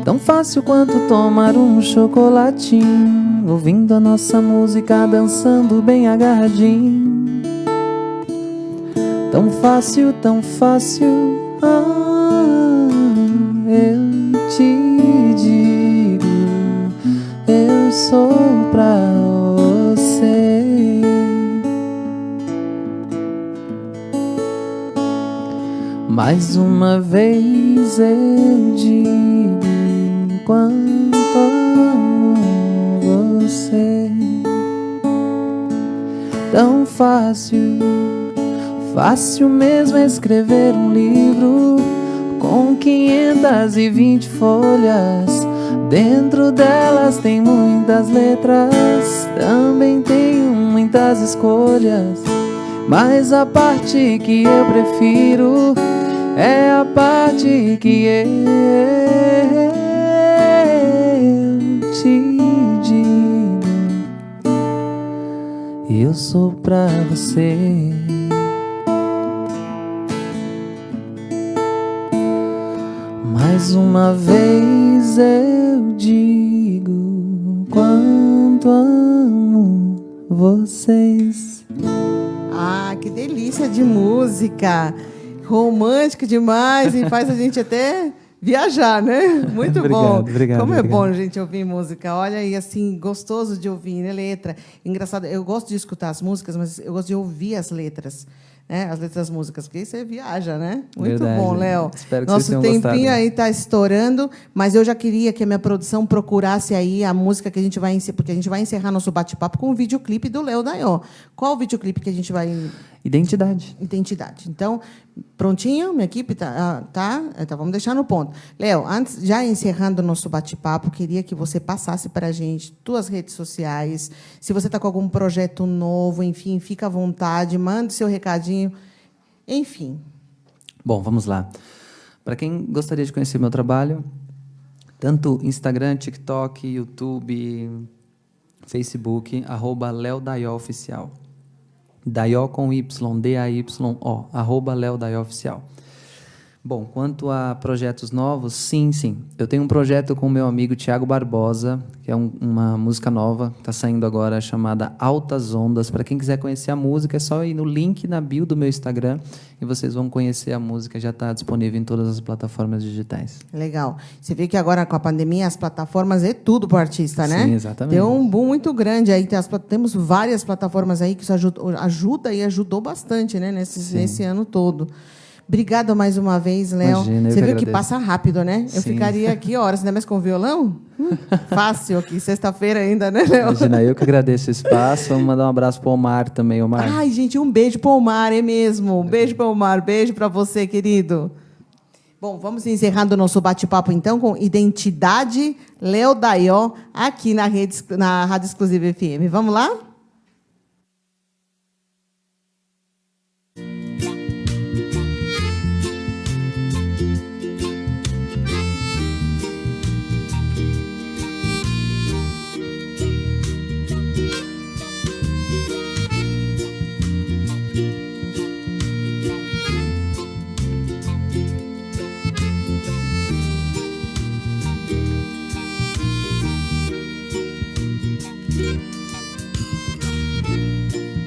Tão fácil quanto tomar um chocolatinho, ouvindo a nossa música, dançando bem agarradinho. Tão fácil, eu te digo, eu sou pra você. Mais uma vez eu digo quanto amo você. Tão fácil mesmo escrever um livro com 520 folhas. Dentro delas tem muitas letras, também tenho muitas escolhas, mas a parte que eu prefiro é a parte que eu te digo, eu sou pra você. Mais uma vez eu digo quanto amo vocês. Ah, que delícia de música! Romântico demais e faz a gente até viajar, né? Muito bom. Obrigado. Como é bom a gente ouvir música. Olha aí, assim, gostoso de ouvir, né? Letra. Engraçado, eu gosto de escutar as músicas, mas eu gosto de ouvir as letras. Né? As letras das músicas, porque aí você viaja, né? Muito Verdade. bom, Léo. Espero que Nosso vocês tenham tempinho gostado. aí está estourando, mas eu já queria que a minha produção procurasse aí a música que a gente vai encerrar, porque a gente vai encerrar nosso bate-papo com o videoclipe do Léo Dayó. Qual o videoclipe que a gente vai... Identidade. Identidade. Então, prontinho? Minha equipe tá? Então, vamos deixar no ponto. Léo, antes, já encerrando o nosso bate-papo, queria que você passasse para a gente suas redes sociais. Se você está com algum projeto novo, enfim, fica à vontade, mande seu recadinho. Enfim. Bom, vamos lá. Para quem gostaria de conhecer meu trabalho, tanto Instagram, TikTok, YouTube, Facebook, @LeoDayóOficial. Dayó com Y, D-A-Y-O, @LeoDayóOficial. Bom, quanto a projetos novos, sim. Eu tenho um projeto com o meu amigo Thiago Barbosa, que é uma música nova, que está saindo agora, chamada Altas Ondas. Para quem quiser conhecer a música, é só ir no link na bio do meu Instagram e vocês vão conhecer a música. Já está disponível em todas as plataformas digitais. Legal. Você vê que agora, com a pandemia, as plataformas é tudo para o artista, né? Sim, exatamente. Deu um boom muito grande aí. Temos várias plataformas aí que isso ajuda e ajudou bastante, né? Nesse ano todo. Obrigada mais uma vez, Léo. Imagina, eu Você que viu que agradeço. passa rápido, né? Eu Sim. ficaria aqui horas, ainda mais com o violão? Fácil aqui, sexta-feira ainda, né, Léo? Imagina, eu que agradeço o espaço. Vamos mandar um abraço para o Omar também, Omar. Ai, gente, um beijo para o Omar, é mesmo. Um beijo para o Omar, beijo para você, querido. Bom, vamos encerrando o nosso bate-papo, então, com Identidade, Léo Dayó, aqui na Rádio Exclusiva FM. Vamos lá?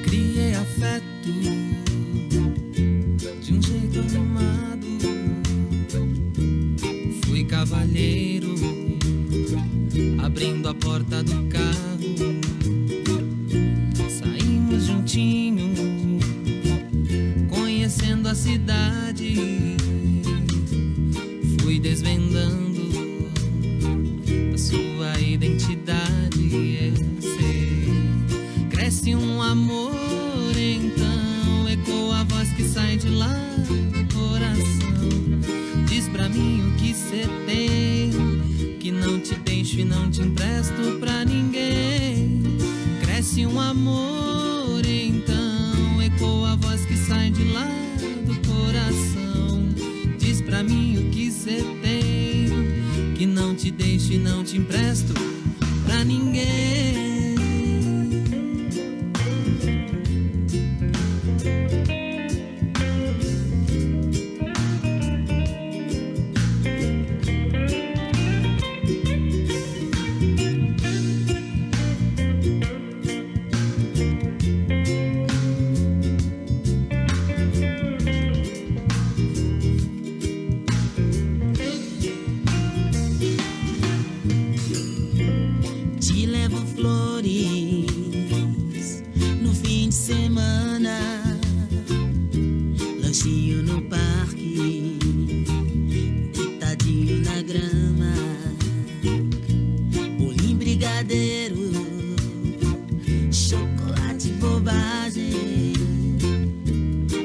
Criei afeto de um jeito animado. Fui cavalheiro, abrindo a porta do carro. Saímos juntinho, conhecendo a cidade. Fui desvendando a sua identidade. Eu sei. Cresce um amor, então ecoa a voz que sai de lá do coração. Diz pra mim o que cê tem, que não te deixo e não te empresto pra ninguém. Cresce um amor, então ecoa a voz que sai de lá do coração. Diz pra mim o que cê tem, que não te deixo e não te empresto pra ninguém. Te levo flores no fim de semana, lanchinho no parque, deitadinho na grama, bolinho brigadeiro, chocolate bobagem,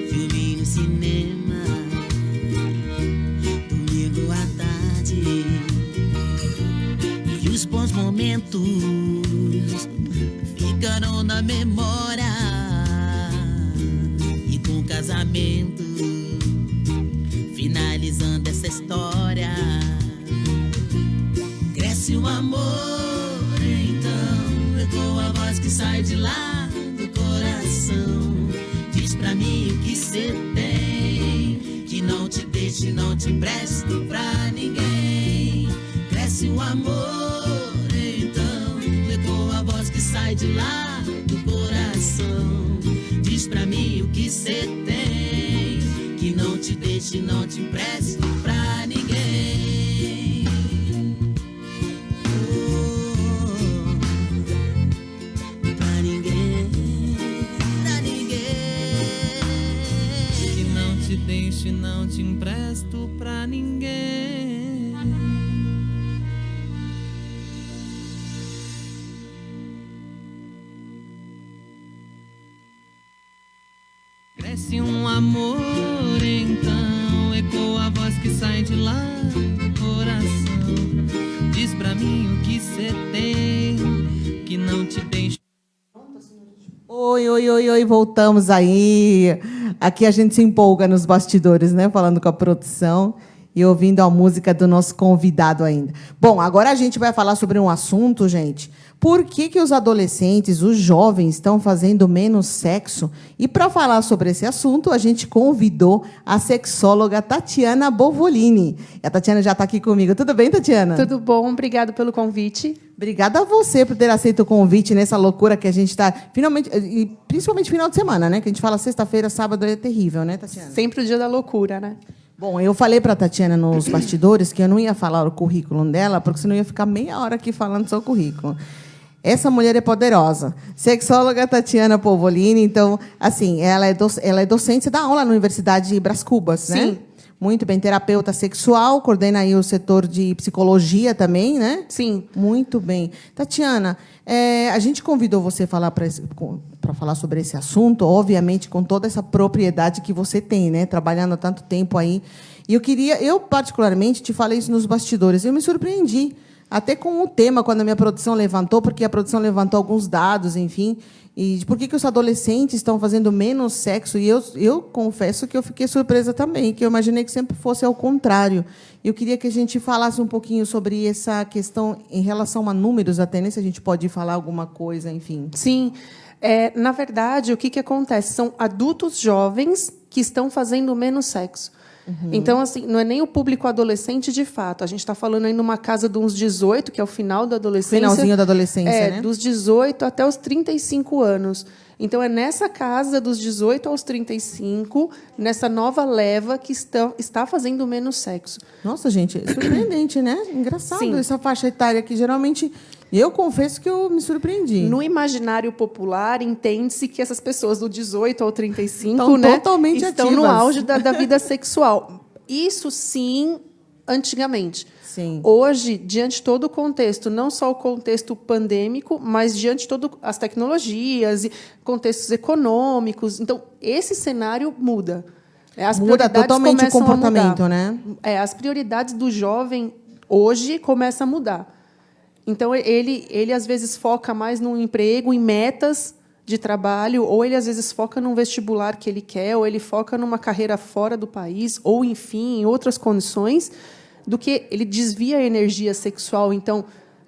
filme no cinema, domingo à tarde. E os bons momentos ficaram na memória. E com o casamento, finalizando essa história, cresce o amor, então ecoa a voz que sai de lá do coração. Diz pra mim o que cê tem, que não te deixo e não te empresto pra ninguém. Cresce o amor, então ecoa a voz que sai de lá do coração. Diz pra mim o que cê tem, que não te deixo e não te empresto pra ninguém. Pra ninguém, pra ninguém. Que não te deixo e não te empresto pra ninguém. Cresce um amor, então ecoa a voz que sai de lá do coração. Diz pra mim o que cê tem, que não te deixa. Oi, voltamos aí. Aqui a gente se empolga nos bastidores, né? Falando com a produção e ouvindo a música do nosso convidado ainda. Bom, agora a gente vai falar sobre um assunto, gente. Por que os adolescentes, os jovens, estão fazendo menos sexo? E, para falar sobre esse assunto, a gente convidou a sexóloga Tatiana Bovolini. E a Tatiana já está aqui comigo. Tudo bem, Tatiana? Tudo bom, obrigado pelo convite. Obrigada a você por ter aceito o convite nessa loucura que a gente está... Finalmente, e principalmente final de semana, né? Que a gente fala sexta-feira, sábado é terrível, né, Tatiana? Sempre o dia da loucura, né? Bom, eu falei para a Tatiana nos bastidores que eu não ia falar o currículo dela, porque senão eu ia ficar meia hora aqui falando só o currículo. Essa mulher é poderosa. Sexóloga Tatiana Bovolini. Então, assim, ela é docente, você dá aula na Universidade de Brás Cubas, né? Sim. Muito bem, terapeuta sexual, coordena aí o setor de psicologia também, né? Sim. Muito bem. Tatiana, a gente convidou você para falar sobre esse assunto, obviamente, com toda essa propriedade que você tem, né? Trabalhando há tanto tempo aí. E eu particularmente, te falei isso nos bastidores, eu me surpreendi. Até com o tema, quando a minha produção levantou, porque a produção levantou alguns dados, enfim, e de por que os adolescentes estão fazendo menos sexo. E eu confesso que eu fiquei surpresa também, que eu imaginei que sempre fosse ao contrário. Eu queria que a gente falasse um pouquinho sobre essa questão em relação a números, até, né, se a gente pode falar alguma coisa, enfim. Sim. Na verdade, o que acontece? São adultos jovens que estão fazendo menos sexo. Uhum. Então, assim, não é nem o público adolescente de fato. A gente está falando aí numa casa de uns 18, que é o final da adolescência. Finalzinho da adolescência, né? Dos 18 até os 35 anos. Então, é nessa casa dos 18 aos 35, nessa nova leva, que está fazendo menos sexo. Nossa, gente, é surpreendente, né? Engraçado. Sim. Essa faixa etária que, geralmente... Eu confesso que eu me surpreendi. No imaginário popular, entende-se que essas pessoas do 18 ao 35 totalmente estão ativas. no auge da vida sexual. Isso, sim, antigamente. Sim. Hoje, diante de todo o contexto, não só o contexto pandêmico, mas diante de todas as tecnologias e contextos econômicos. Então, esse cenário muda. Muda totalmente o comportamento, né? As prioridades do jovem hoje começam a mudar. Então, ele às vezes foca mais no emprego, em metas de trabalho, ou ele às vezes foca num vestibular que ele quer, ou ele foca numa carreira fora do país, ou, enfim, em outras condições, do que ele desvia a energia sexual, então,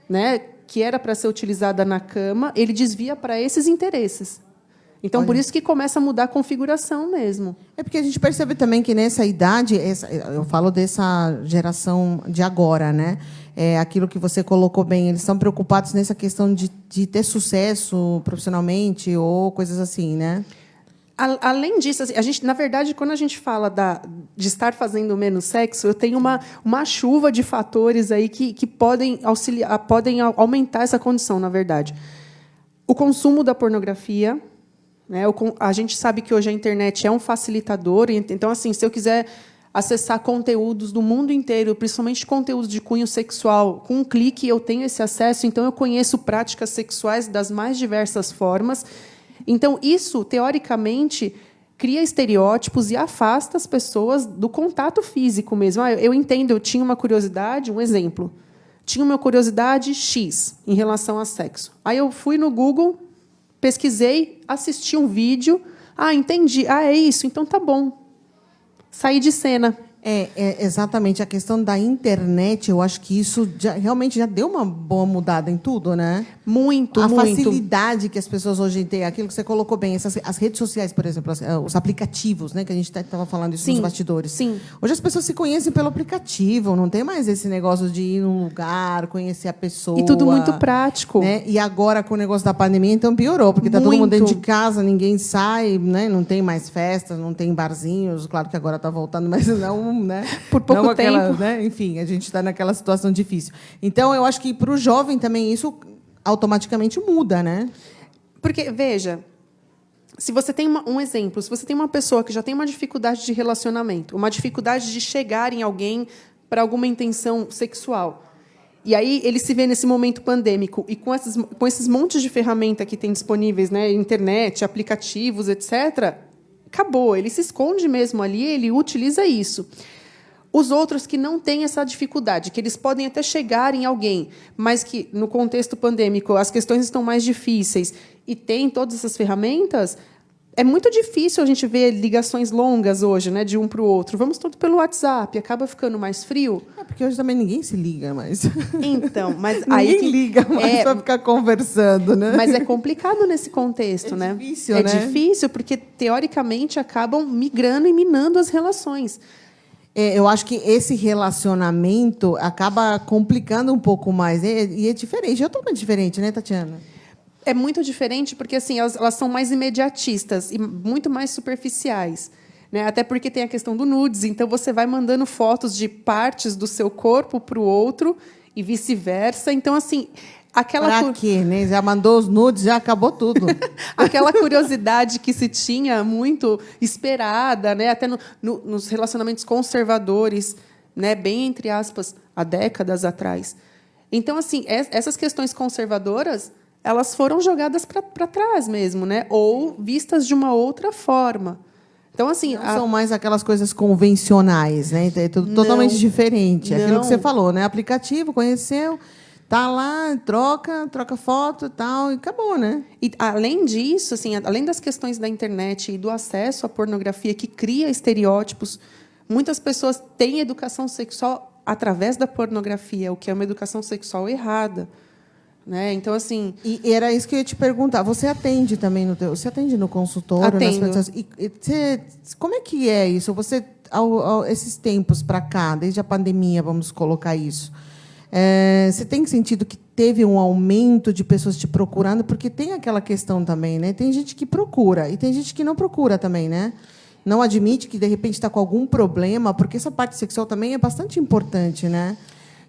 né, que era para ser utilizada na cama, ele desvia para esses interesses. Então, Olha. Por isso que começa a mudar a configuração mesmo. É porque a gente percebe também que nessa idade, eu falo dessa geração de agora, né? Aquilo que você colocou bem, eles estão preocupados nessa questão de ter sucesso profissionalmente ou coisas assim, né? Além disso, a gente, na verdade, quando a gente fala de estar fazendo menos sexo, eu tenho uma chuva de fatores aí que podem auxiliar, podem aumentar essa condição, na verdade. O consumo da pornografia, né? A gente sabe que hoje a internet é um facilitador, então, assim, se eu quiser acessar conteúdos do mundo inteiro, principalmente conteúdos de cunho sexual, com um clique eu tenho esse acesso, então eu conheço práticas sexuais das mais diversas formas. Então, isso, teoricamente, cria estereótipos e afasta as pessoas do contato físico mesmo. Eu entendo, eu tinha uma curiosidade, um exemplo. Tinha uma curiosidade X em relação a sexo. Aí eu fui no Google, pesquisei, assisti um vídeo. Entendi. É isso, então tá bom. Saí de cena. Exatamente. A questão da internet, eu acho que isso realmente já deu uma boa mudada em tudo, né? Muito. A facilidade que as pessoas hoje têm, aquilo que você colocou bem, as redes sociais, por exemplo, os aplicativos, né, que a gente estava falando isso nos bastidores. Sim. Hoje as pessoas se conhecem pelo aplicativo, não tem mais esse negócio de ir num lugar, conhecer a pessoa. E tudo muito prático. Né? E agora, com o negócio da pandemia, então piorou, porque está todo mundo dentro de casa, ninguém sai, né? Não tem mais festas, não tem barzinhos. Claro que agora está voltando, mas não, né? Por pouco não tempo. Né? Enfim, a gente está naquela situação difícil. Então, eu acho que para o jovem também isso automaticamente muda, né? Porque, veja, se você tem um exemplo, se você tem uma pessoa que já tem uma dificuldade de relacionamento, uma dificuldade de chegar em alguém para alguma intenção sexual, e aí ele se vê nesse momento pandêmico e com esses montes de ferramentas que tem disponíveis, né, internet, aplicativos, etc., acabou. Ele se esconde mesmo ali, ele utiliza isso. Os outros que não têm essa dificuldade, que eles podem até chegar em alguém, mas que, no contexto pandêmico, as questões estão mais difíceis e tem todas essas ferramentas, é muito difícil a gente ver ligações longas hoje, né, de um para o outro. Vamos tudo pelo WhatsApp, acaba ficando mais frio. Porque hoje também ninguém se liga mais. Então, mas ninguém liga mais para ficar conversando, né? Mas é complicado nesse contexto, né? Difícil, né? É difícil, porque, teoricamente, acabam migrando e minando as relações. Eu acho que esse relacionamento acaba complicando um pouco mais. E é diferente. É totalmente diferente, né, Tatiana? É muito diferente porque assim, elas são mais imediatistas e muito mais superficiais. Né? Até porque tem a questão do nudes. Então, você vai mandando fotos de partes do seu corpo para o outro e vice-versa. Então, assim... Pra quê, né? Já mandou os nudes, já acabou tudo. Aquela curiosidade que se tinha muito esperada, né? Até nos relacionamentos conservadores, né? Bem entre aspas, há décadas atrás. Então, assim, essas questões conservadoras, elas foram jogadas para trás mesmo, né? Ou vistas de uma outra forma. Então, assim, não são mais aquelas coisas convencionais, né? É tudo totalmente diferente. Aquilo que você falou, né? Aplicativo, conheceu... Tá lá, troca foto e tal, e acabou, né? E, além disso, assim, além das questões da internet e do acesso à pornografia que cria estereótipos, muitas pessoas têm educação sexual através da pornografia, o que é uma educação sexual errada. Né? Então, assim... E era isso que eu ia te perguntar. Você atende também você atende no consultório? Atendo. Nas pessoas, como é que é isso? Você, esses tempos para cá, desde a pandemia, vamos colocar isso, você tem sentido que teve um aumento de pessoas te procurando? Porque tem aquela questão também, né? Tem gente que procura e tem gente que não procura também, né? Não admite que, de repente, está com algum problema, porque essa parte sexual também é bastante importante, né?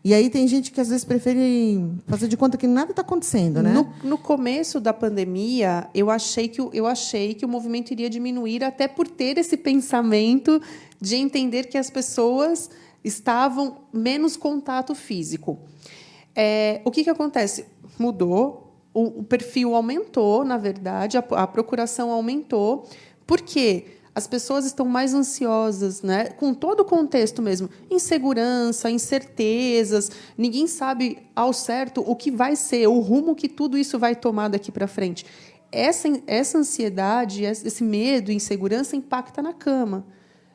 E aí tem gente que, às vezes, prefere fazer de conta que nada está acontecendo, né? No começo da pandemia, eu achei que o movimento iria diminuir, até por ter esse pensamento de entender que as pessoas... estavam menos contato físico. O que acontece? Mudou, o perfil aumentou, na verdade, a procuração aumentou. Por quê? As pessoas estão mais ansiosas, né? Com todo o contexto mesmo. Insegurança, incertezas, ninguém sabe ao certo o que vai ser, o rumo que tudo isso vai tomar daqui para frente. Essa ansiedade, esse medo e insegurança impacta na cama.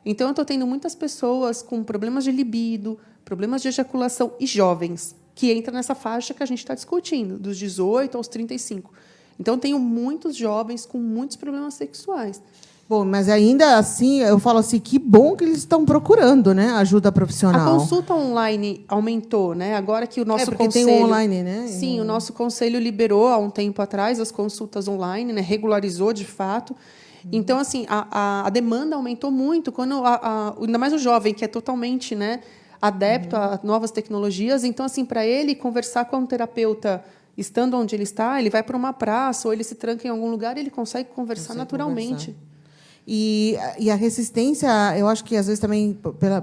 Então, eu estou tendo muitas pessoas com problemas de libido, problemas de ejaculação e jovens, que entram nessa faixa que a gente está discutindo, dos 18 aos 35. Então, eu tenho muitos jovens com muitos problemas sexuais. Bom, mas ainda assim, eu falo assim, que bom que eles estão procurando, né, ajuda profissional. A consulta online aumentou, né? Agora que o nosso porque conselho... tem o online, né? Sim, o nosso conselho liberou, há um tempo atrás, as consultas online, né? Regularizou, de fato. Então, assim, a demanda aumentou muito, quando ainda mais o jovem, que é totalmente, né, adepto a novas tecnologias. Então, assim, para ele conversar com um terapeuta, estando onde ele está, ele vai para uma praça ou ele se tranca em algum lugar e ele consegue conversar naturalmente. E a resistência, eu acho que, às vezes, também,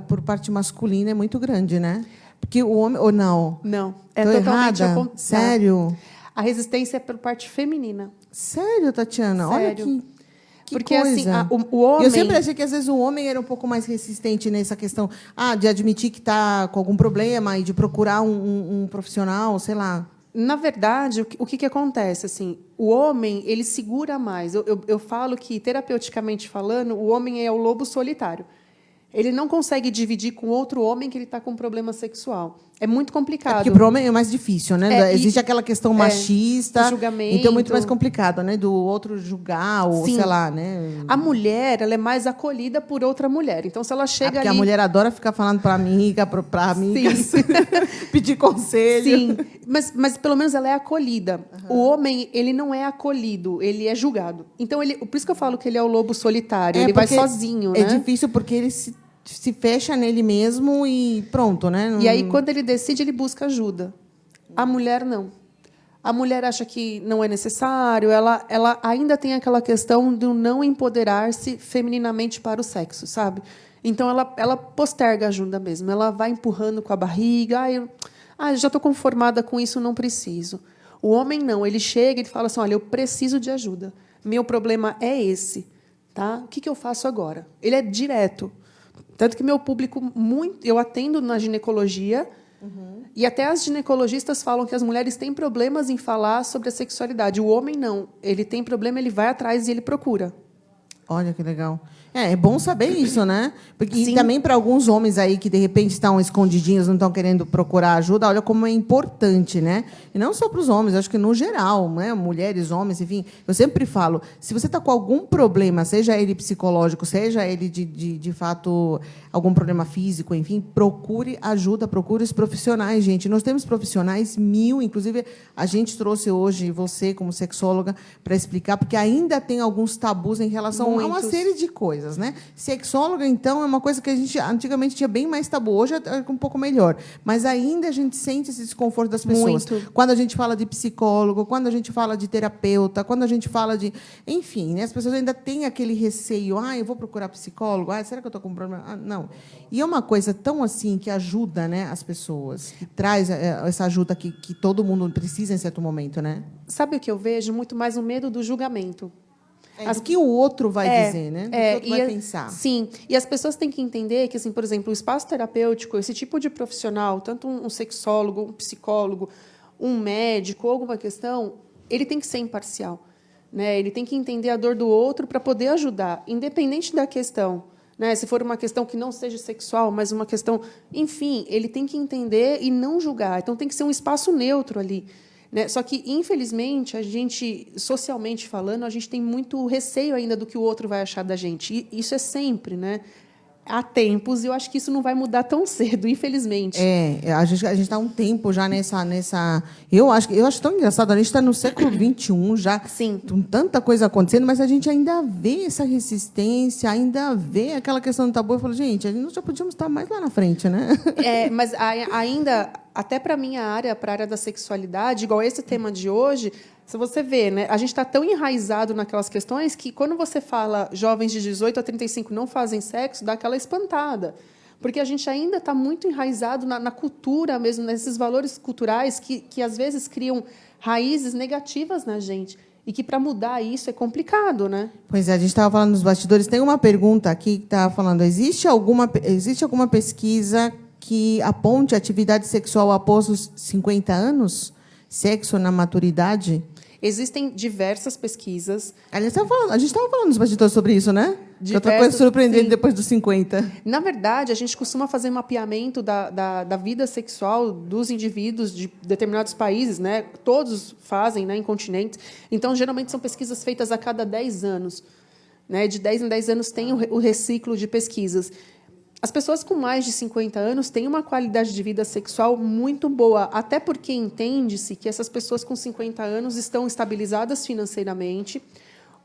por parte masculina, é muito grande, né? Porque o homem... Ou não? Não. É totalmente errada? Sério? A resistência é por parte feminina. Sério, Tatiana? Sério. Olha que porque coisa. Assim, o homem... Eu sempre achei que, às vezes, o homem era um pouco mais resistente nessa questão de admitir que está com algum problema e de procurar um profissional, sei lá. Na verdade, o que acontece? Assim, o homem ele segura mais. Eu falo que, terapeuticamente falando, o homem é o lobo solitário. Ele não consegue dividir com outro homem que ele está com problema sexual. É muito complicado. Porque para o homem é mais difícil, né? Existe aquela questão machista, julgamento. então é muito mais complicado, né? Do outro julgar, ou Sim. sei lá, né? A mulher, ela é mais acolhida por outra mulher. Então, se ela chega Porque ali... a mulher adora ficar falando para amiga, para amigas, pedir conselho. Sim, mas pelo menos ela é acolhida. O homem, ele não é acolhido, ele é julgado. Então, por isso que eu falo que ele é o lobo solitário, ele vai sozinho, né? É difícil porque ele se fecha nele mesmo e pronto, né? E aí, quando ele decide, ele busca ajuda. A mulher, não. A mulher acha que não é necessário, ela ainda tem aquela questão do não empoderar-se femininamente para o sexo, sabe? Então, ela posterga a ajuda mesmo. Ela vai empurrando com a barriga. Eu já estou conformada com isso, não preciso. O homem, não. Ele chega e fala assim, olha, eu preciso de ajuda. Meu problema é esse. Tá? O que eu faço agora? Ele é direto. Tanto que meu público, eu atendo na ginecologia, e até as ginecologistas falam que as mulheres têm problemas em falar sobre a sexualidade. O homem, não. Ele tem problema, ele vai atrás e ele procura. Olha que legal. É bom saber isso, né? Porque e também para alguns homens aí que de repente estão escondidinhos, não estão querendo procurar ajuda, olha como é importante, né? E não só para os homens, acho que no geral, né? Mulheres, homens, enfim. Eu sempre falo, se você está com algum problema, seja ele psicológico, seja ele de fato algum problema físico, enfim, procure ajuda, procure os profissionais, gente. Nós temos profissionais 1000, inclusive a gente trouxe hoje você como sexóloga para explicar, porque ainda tem alguns tabus em relação a uma série de coisas. Né? Sexóloga, então, é uma coisa que a gente antigamente tinha bem mais tabu, hoje é um pouco melhor. Mas ainda a gente sente esse desconforto das pessoas. Muito. Quando a gente fala de psicólogo, quando a gente fala de terapeuta, quando a gente fala de... Enfim, né? As pessoas ainda têm aquele receio. Eu vou procurar psicólogo? Será que eu estou com um problema? Não. E é uma coisa tão assim que ajuda, né, as pessoas, que traz essa ajuda que todo mundo precisa em certo momento, né? Sabe o que eu vejo? Muito mais o medo do julgamento. O que o outro vai dizer, né? O que o outro vai pensar. Sim. E as pessoas têm que entender que, assim, por exemplo, o espaço terapêutico, esse tipo de profissional, tanto um sexólogo, um psicólogo, um médico, alguma questão, ele tem que ser imparcial. Né? Ele tem que entender a dor do outro para poder ajudar, independente da questão. Né? Se for uma questão que não seja sexual, mas uma questão... Enfim, ele tem que entender e não julgar. Então, tem que ser um espaço neutro ali. Né? Só que, infelizmente, a gente, socialmente falando, a gente tem muito receio ainda do que o outro vai achar da gente. E isso é sempre, né? Há tempos, e eu acho que isso não vai mudar tão cedo, infelizmente. A gente está há um tempo já nessa... Eu acho tão engraçado, a gente está no século XXI já, Sim. Com tanta coisa acontecendo, mas a gente ainda vê essa resistência, ainda vê aquela questão do tabu. Eu falo, gente, nós já podíamos estar mais lá na frente, né? Mas ainda, até para a minha área, para a área da sexualidade, igual esse tema de hoje, se você vê, né, a gente está tão enraizado naquelas questões que, quando você fala jovens de 18 a 35 não fazem sexo, dá aquela espantada. Porque a gente ainda está muito enraizado na cultura mesmo, nesses valores culturais que às vezes, criam raízes negativas na gente. E que, para mudar isso, é complicado, né? Pois é, a gente estava falando nos bastidores. Tem uma pergunta aqui que está falando, existe alguma pesquisa que aponte atividade sexual após os 50 anos? Sexo na maturidade? Existem diversas pesquisas. A gente estava falando nos bastidores sobre isso, né? Outra coisa surpreendente, sim, depois dos 50. Na verdade, a gente costuma fazer mapeamento da vida sexual dos indivíduos de determinados países, né? Todos fazem, né, em continentes. Então, geralmente, são pesquisas feitas a cada 10 anos. Né? De 10 em 10 anos tem o reciclo de pesquisas. As pessoas com mais de 50 anos têm uma qualidade de vida sexual muito boa, até porque entende-se que essas pessoas com 50 anos estão estabilizadas financeiramente,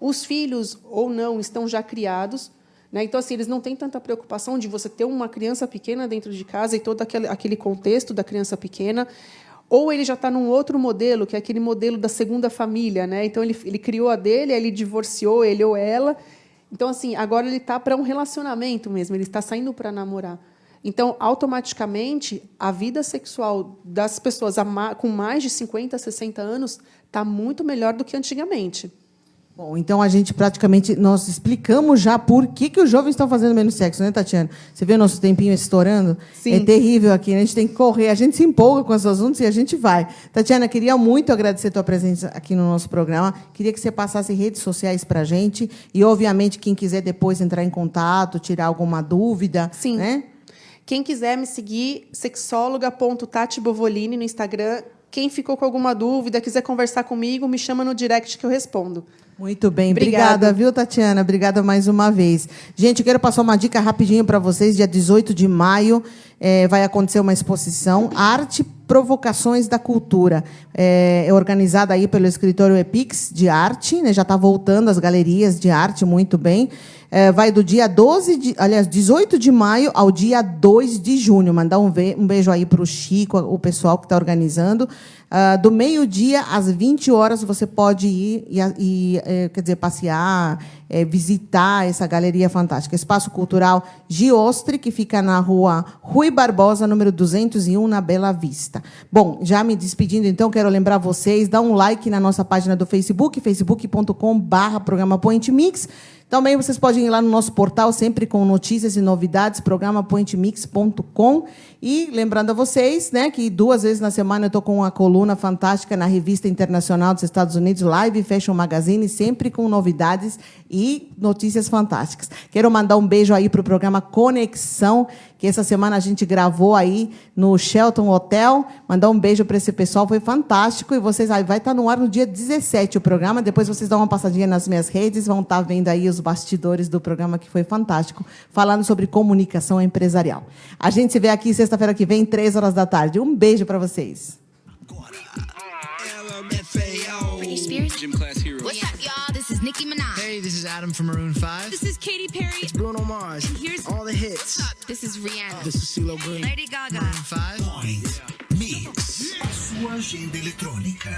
os filhos, ou não, estão já criados. Né? Então, assim, eles não têm tanta preocupação de você ter uma criança pequena dentro de casa e todo aquele contexto da criança pequena, ou ele já está num outro modelo, que é aquele modelo da segunda família. Né? Então, ele criou a dele, aí ele divorciou, ele ou ela. Então, assim, agora ele está para um relacionamento mesmo, ele está saindo para namorar. Então, automaticamente, a vida sexual das pessoas com mais de 50, 60 anos está muito melhor do que antigamente. Bom, então a gente praticamente, nós explicamos já por que os jovens estão fazendo menos sexo, né, Tatiana? Você viu o nosso tempinho estourando? Sim. É terrível aqui, né? A gente tem que correr, a gente se empolga com os assuntos e a gente vai. Tatiana, queria muito agradecer a tua presença aqui no nosso programa. Queria que você passasse redes sociais para a gente e, obviamente, quem quiser depois entrar em contato, tirar alguma dúvida. Sim. Né? Quem quiser me seguir, sexóloga.tatibovolini no Instagram. Quem ficou com alguma dúvida, quiser conversar comigo, me chama no direct que eu respondo. Muito bem, Obrigada. obrigada, viu, Tatiana? Obrigada mais uma vez. Gente, eu quero passar uma dica rapidinho para vocês. Dia 18 de maio vai acontecer uma exposição Arte Provocações da Cultura. É organizada aí pelo escritório Epix de Arte, né? Já está voltando as galerias de arte, muito bem. Vai do dia 18 de maio ao dia 2 de junho. Mandar um beijo aí para o Chico, o pessoal que está organizando. Do meio-dia às 20 horas você pode ir quer dizer, passear, visitar essa galeria fantástica. Espaço Cultural Giostre, que fica na rua Rui Barbosa, número 201, na Bela Vista. Bom, já me despedindo, então, quero lembrar vocês, dá um like na nossa página do Facebook, facebook.com/programa Point Mix. Também vocês podem ir lá no nosso portal, sempre com notícias e novidades, programapointmix.com. E lembrando a vocês, né, que 2 vezes na semana eu estou com uma coluna fantástica na Revista Internacional dos Estados Unidos, Live Fashion Magazine, sempre com novidades e notícias fantásticas. Quero mandar um beijo aí para o programa Conexão, que essa semana a gente gravou aí no Shelton Hotel. Mandar um beijo para esse pessoal, foi fantástico. E vocês vai estar no ar no dia 17 o programa. Depois vocês dão uma passadinha nas minhas redes, vão estar vendo aí os bastidores do programa, que foi fantástico, falando sobre comunicação empresarial. A gente se vê aqui sexta-feira que vem, 3 horas da tarde. Um beijo para vocês. Britney Spears. Gym class hero. What's up, y'all? This is Nicki Minaj. Hey, this is Adam from Maroon 5. This is Katy Perry. It's Bruno Mars. And here's all the hits. What's up? This is Rihanna. This is CeeLo Green. Lady Gaga. Maroon 5. Point Mix. A sua agenda eletrônica.